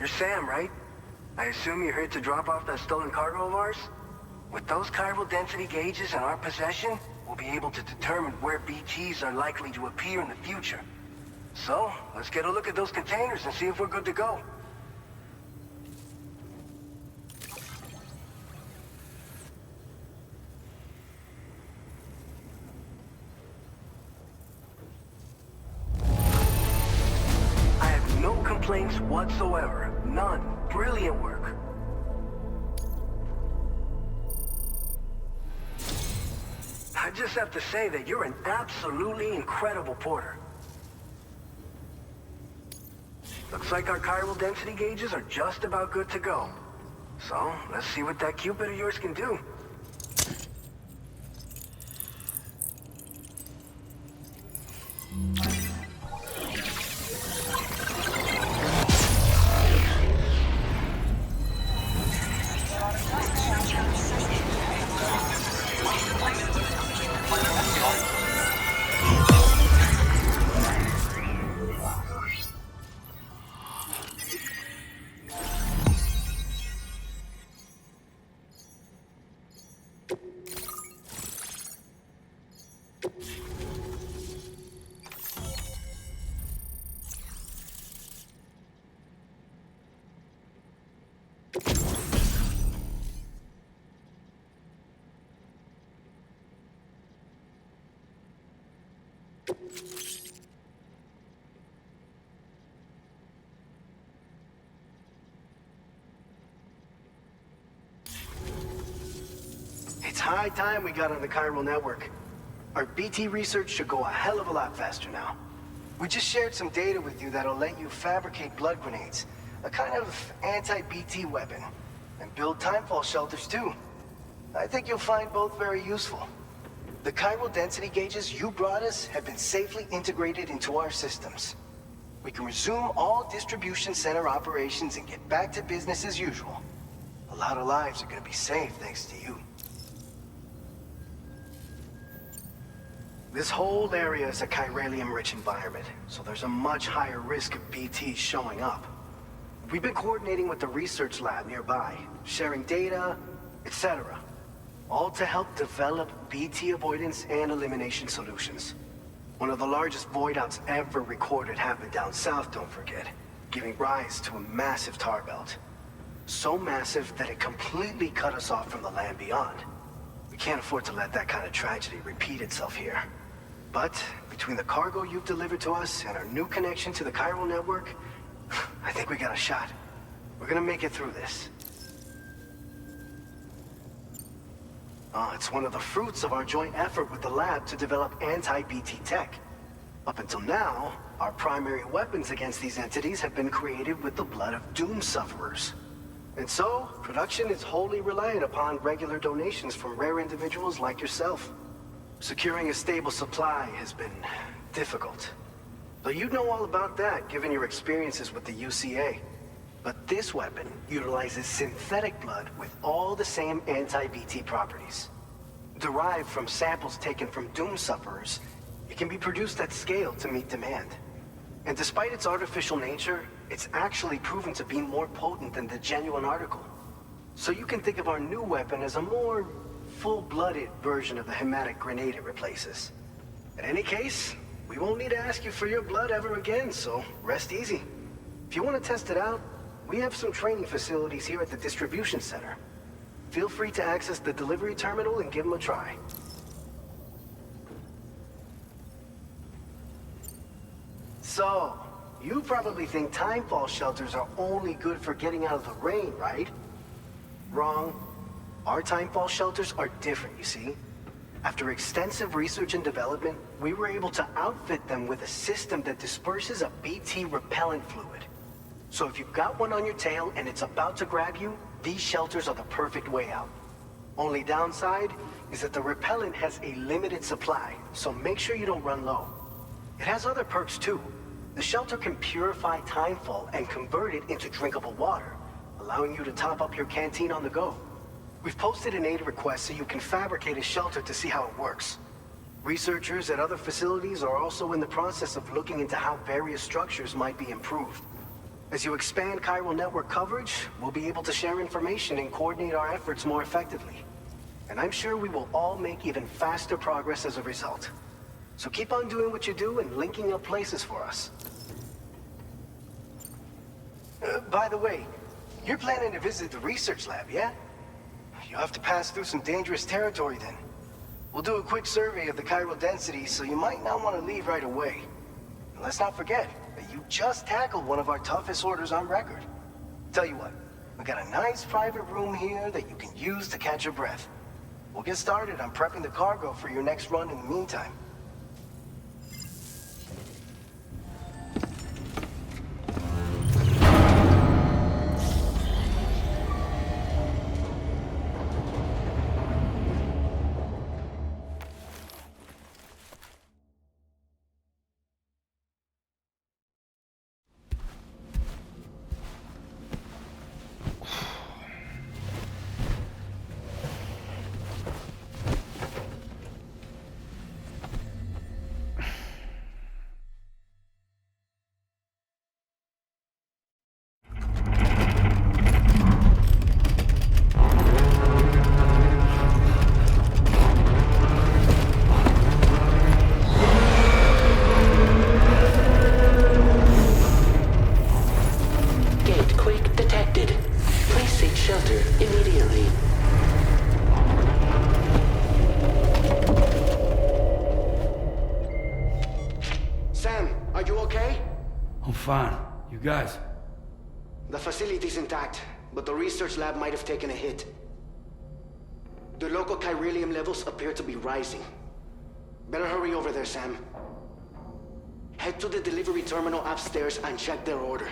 You're Sam, right? I assume you're here to drop off that stolen cargo of ours? With those chiral density gauges in our possession, we'll be able to determine where BTs are likely to appear in the future. So, let's get a look at those containers and see if we're good to go. I have no complaints whatsoever. None. Brilliant work. I just have to say that you're an absolutely incredible porter. Looks like our chiral density gauges are just about good to go. So, let's see what that Cupid of yours can do. It's high time we got on the chiral network. Our BT research should go a hell of a lot faster now. We just shared some data with you that'll let you fabricate blood grenades, a kind of anti-BT weapon, and build timefall shelters too. I think you'll find both very useful. The chiral density gauges you brought us have been safely integrated into our systems. We can resume all distribution center operations and get back to business as usual. A lot of lives are gonna be saved thanks to you. This whole area is a chiralium-rich environment, so there's a much higher risk of BTs showing up. We've been coordinating with the research lab nearby, sharing data, etc. All to help develop BT avoidance and elimination solutions. One of the largest void outs ever recorded happened down south, don't forget, giving rise to a massive tar belt. So massive that it completely cut us off from the land beyond. We can't afford to let that kind of tragedy repeat itself here. But between the cargo you've delivered to us and our new connection to the chiral network, I think we got a shot. We're gonna make it through this. It's one of the fruits of our joint effort with the lab to develop anti-BT tech. Up until now, our primary weapons against these entities have been created with the blood of doom sufferers. And so, production is wholly reliant upon regular donations from rare individuals like yourself. Securing a stable supply has been difficult. But you'd know all about that, given your experiences with the UCA. But this weapon utilizes synthetic blood with all the same anti-BT properties. Derived from samples taken from doom sufferers, it can be produced at scale to meet demand. And despite its artificial nature, it's actually proven to be more potent than the genuine article. So you can think of our new weapon as a more full-blooded version of the hematic grenade it replaces. In any case, we won't need to ask you for your blood ever again, so rest easy. If you want to test it out, we have some training facilities here at the distribution center. Feel free to access the delivery terminal and give them a try. So, you probably think timefall shelters are only good for getting out of the rain, right? Wrong. Our timefall shelters are different, you see. After extensive research and development, we were able to outfit them with a system that disperses a BT repellent fluid. So if you've got one on your tail and it's about to grab you, these shelters are the perfect way out. Only downside is that the repellent has a limited supply, so make sure you don't run low. It has other perks too. The shelter can purify timefall and convert it into drinkable water, allowing you to top up your canteen on the go. We've posted an aid request so you can fabricate a shelter to see how it works. Researchers at other facilities are also in the process of looking into how various structures might be improved. As you expand chiral network coverage, we'll be able to share information and coordinate our efforts more effectively. And I'm sure we will all make even faster progress as a result. So keep on doing what you do and linking up places for us. By the way, you're planning to visit the research lab, yeah? You'll have to pass through some dangerous territory then. We'll do a quick survey of the chiral density, so you might not want to leave right away. And let's not forget that you just tackled one of our toughest orders on record. Tell you what, we got a nice private room here that you can use to catch your breath. We'll get started on prepping the cargo for your next run in the meantime. Fine. You guys? The facility's intact, but the research lab might have taken a hit. The local chiralium levels appear to be rising. Better hurry over there, Sam. Head to the delivery terminal upstairs and check their order.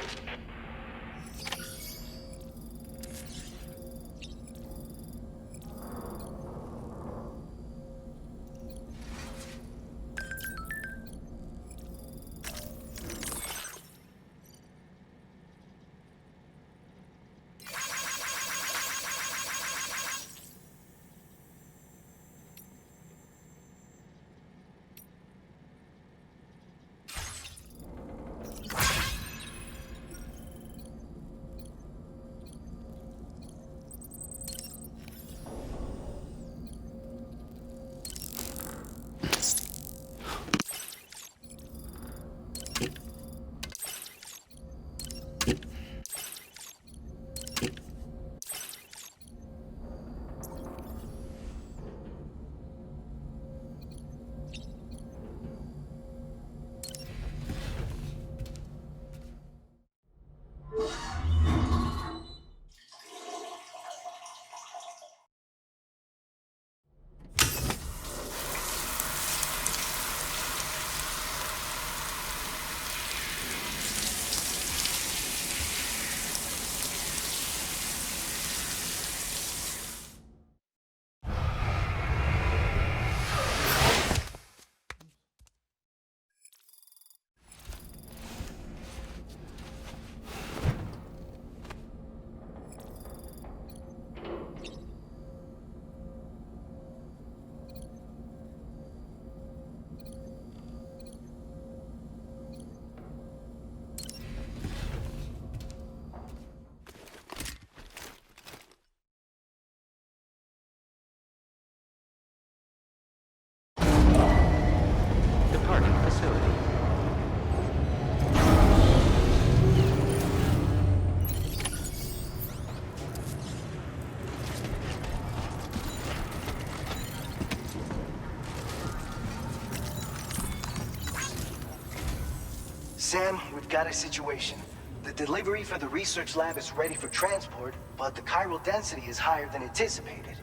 Sam, we've got a situation. The delivery for the research lab is ready for transport, but the chiral density is higher than anticipated.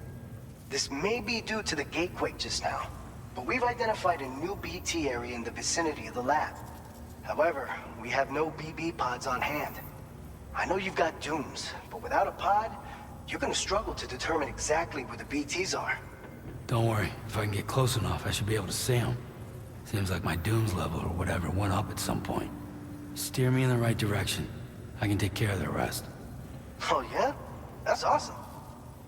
This may be due to the gatequake just now, but we've identified a new BT area in the vicinity of the lab. However, we have no BB pods on hand. I know you've got dooms, but without a pod, you're gonna struggle to determine exactly where the BTs are. Don't worry. If I can get close enough, I should be able to see them. Seems like my dooms level or whatever went up at some point. Steer me in the right direction. I can take care of the rest. Oh yeah? That's awesome.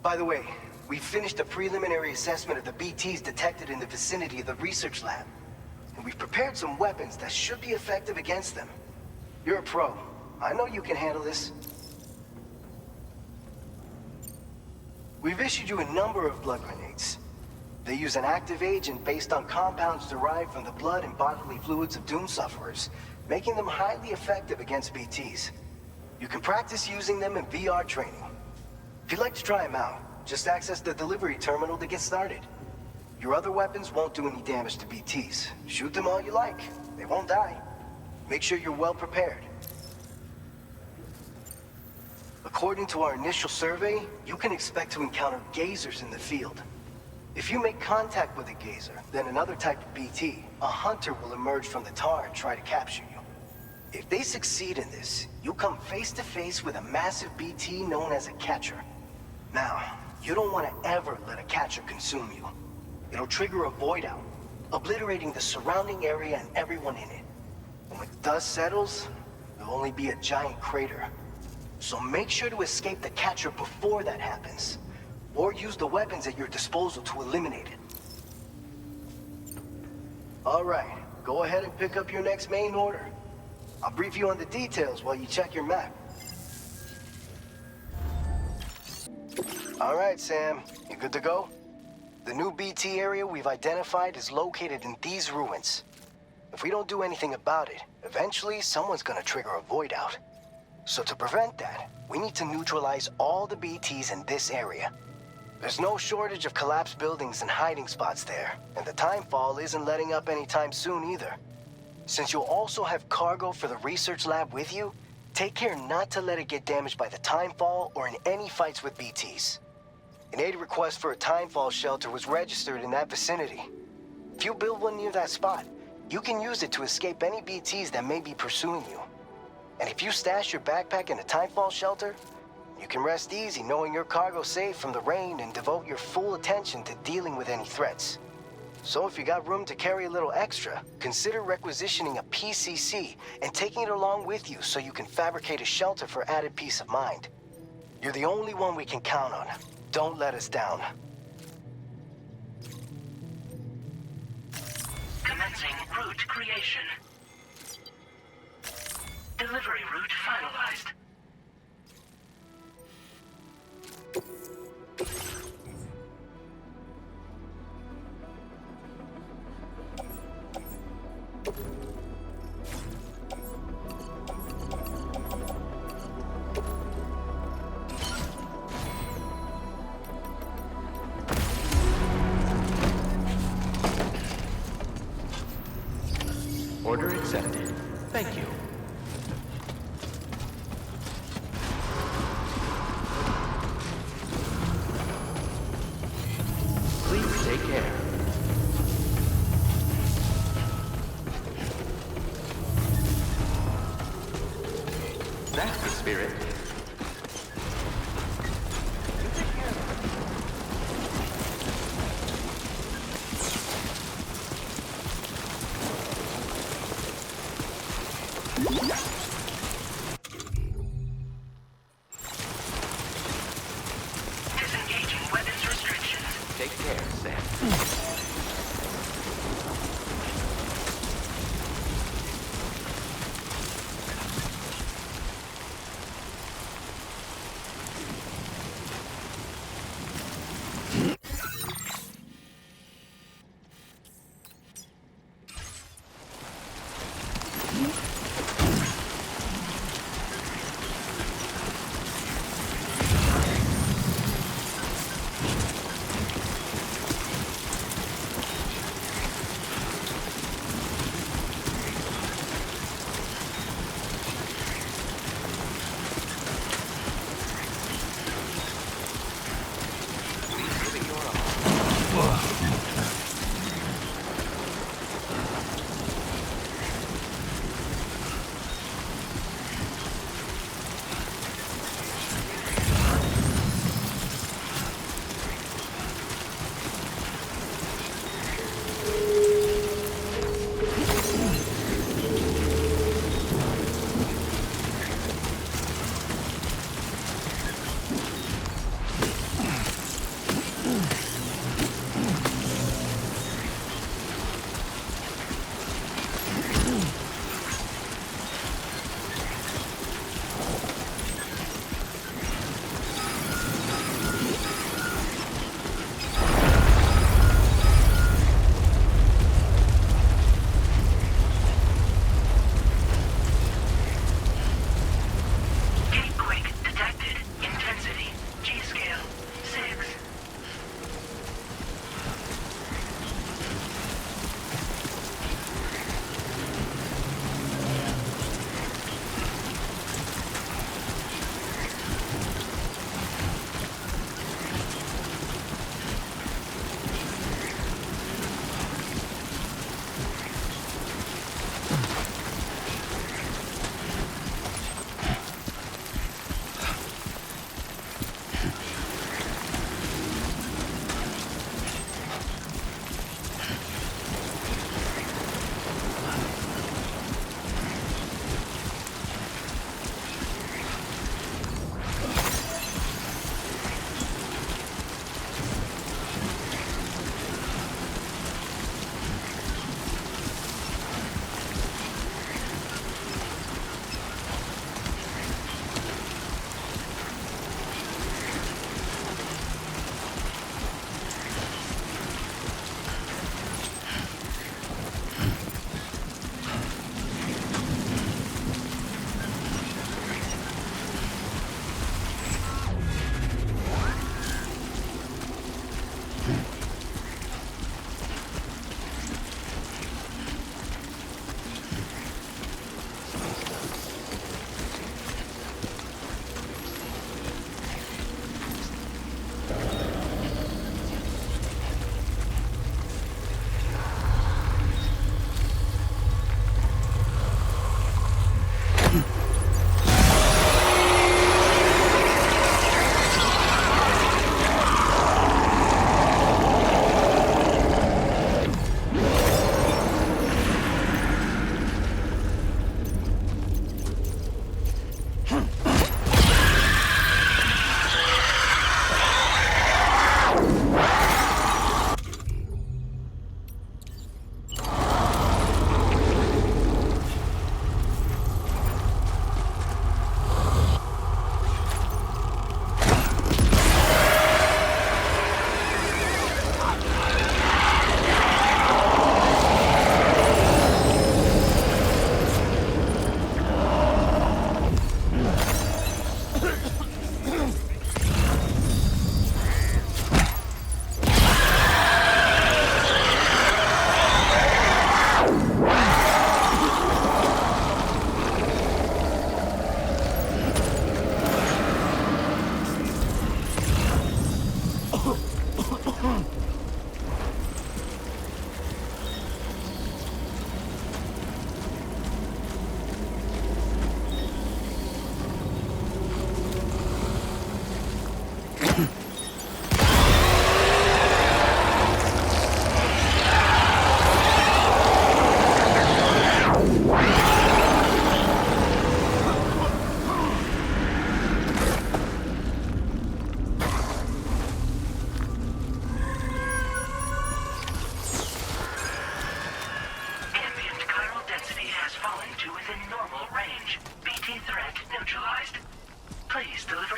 By the way, we finished a preliminary assessment of the BTs detected in the vicinity of the research lab. And we've prepared some weapons that should be effective against them. You're a pro. I know you can handle this. We've issued you a number of blood grenades. They use an active agent based on compounds derived from the blood and bodily fluids of Doom sufferers, making them highly effective against BTs. You can practice using them in VR training. If you'd like to try them out, just access the delivery terminal to get started. Your other weapons won't do any damage to BTs. Shoot them all you like. They won't die. Make sure you're well prepared. According to our initial survey, you can expect to encounter gazers in the field. If you make contact with a gazer, then another type of BT, a hunter, will emerge from the tar and try to capture you. If they succeed in this, you'll come face to face with a massive BT known as a catcher. Now, you don't want to ever let a catcher consume you. It'll trigger a void out, obliterating the surrounding area and everyone in it. And when the dust settles, there'll only be a giant crater. So make sure to escape the catcher before that happens, or use the weapons at your disposal to eliminate it. All right, go ahead and pick up your next main order. I'll brief you on the details while you check your map. All right, Sam, you good to go? The new BT area we've identified is located in these ruins. If we don't do anything about it, eventually someone's gonna trigger a void out. So to prevent that, we need to neutralize all the BTs in this area. There's no shortage of collapsed buildings and hiding spots there, and the timefall isn't letting up anytime soon either. Since you'll also have cargo for the research lab with you, take care not to let it get damaged by the timefall or in any fights with BTs. An aid request for a timefall shelter was registered in that vicinity. If you build one near that spot, you can use it to escape any BTs that may be pursuing you. And if you stash your backpack in a timefall shelter, you can rest easy knowing your cargo's safe from the rain and devote your full attention to dealing with any threats. So if you got room to carry a little extra, consider requisitioning a PCC and taking it along with you so you can fabricate a shelter for added peace of mind. You're the only one we can count on. Don't let us down. Commencing route creation. Delivery route finalized. Order accepted. Thank you. Please take care. That's the spirit. Disengaging weapons restrictions. Take care, Sam.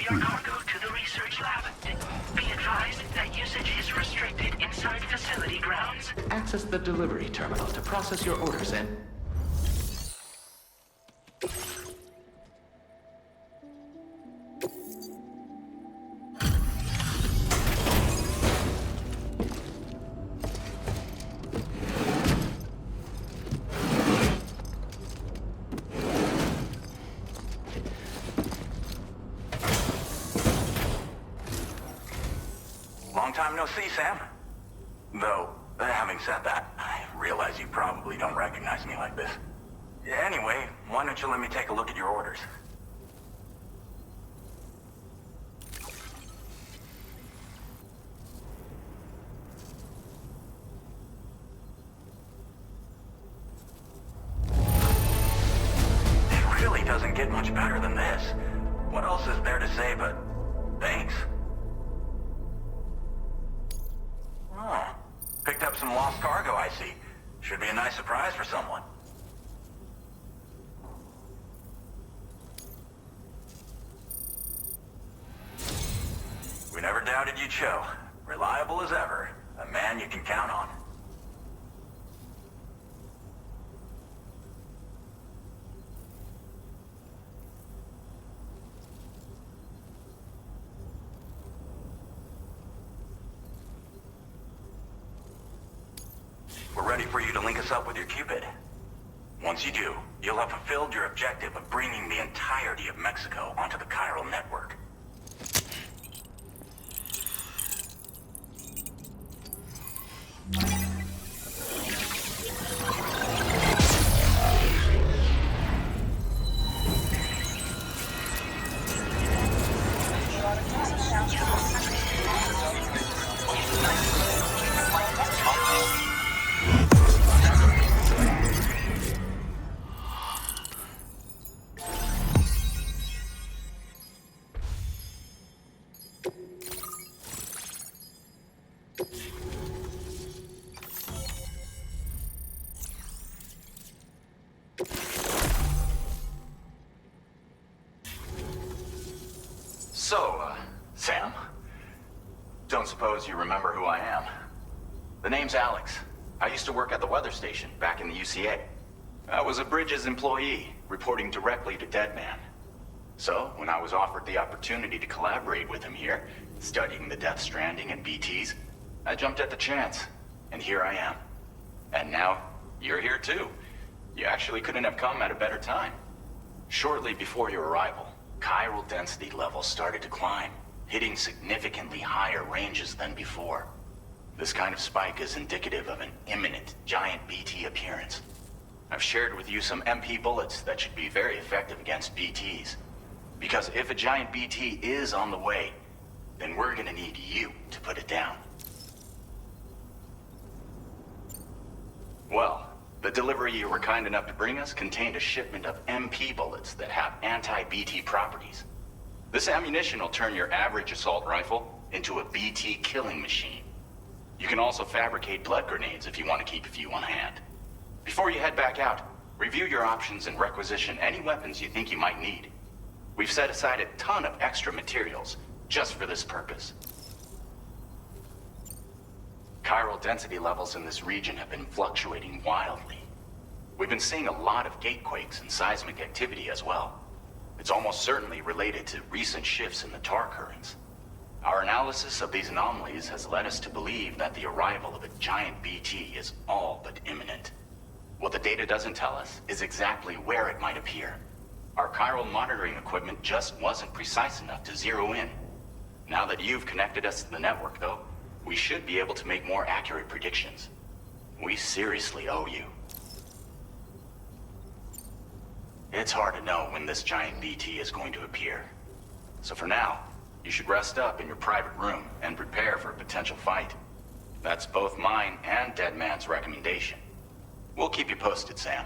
your cargo to the research lab. Be advised that usage is restricted inside facility grounds. Access the delivery terminal to process your orders and... Long time no see, Sam. Though, having said that, I realize you probably don't recognize me like this. Anyway, why don't you let me take a look at your orders? It really doesn't get much better than this. What else is there to say but thanks? Oh, picked up some lost cargo, I see. Should be a nice surprise for someone. We never doubted you'd show. Reliable as ever. A man you can count on. We're ready for you to link us up with your Cupid. Once you do, you'll have fulfilled your objective of bringing the entirety of Mexico onto the chiral network. So, Sam, don't suppose you remember who I am? The name's Alex. I used to work at the weather station back in the UCA. I was a Bridges employee, reporting directly to Deadman. So, when I was offered the opportunity to collaborate with him here, studying the Death Stranding and BTs, I jumped at the chance, and here I am. And now, you're here too. You actually couldn't have come at a better time. Shortly before your arrival, chiral density levels started to climb, hitting significantly higher ranges than before. This kind of spike is indicative of an imminent giant BT appearance. I've shared with you some MP bullets that should be very effective against BTs. Because if a giant BT is on the way, then we're gonna need you to put it down. Well, the delivery you were kind enough to bring us contained a shipment of MP bullets that have anti-BT properties. This ammunition will turn your average assault rifle into a BT killing machine. You can also fabricate blood grenades if you want to keep a few on hand. Before you head back out, review your options and requisition any weapons you think you might need. We've set aside a ton of extra materials just for this purpose. Chiral density levels in this region have been fluctuating wildly. We've been seeing a lot of gatequakes and seismic activity as well. It's almost certainly related to recent shifts in the tar currents. Our analysis of these anomalies has led us to believe that the arrival of a giant BT is all but imminent. What the data doesn't tell us is exactly where it might appear. Our chiral monitoring equipment just wasn't precise enough to zero in. Now that you've connected us to the network, though, we should be able to make more accurate predictions. We seriously owe you. It's hard to know when this giant BT is going to appear. So for now, you should rest up in your private room and prepare for a potential fight. That's both mine and Deadman's recommendation. We'll keep you posted, Sam.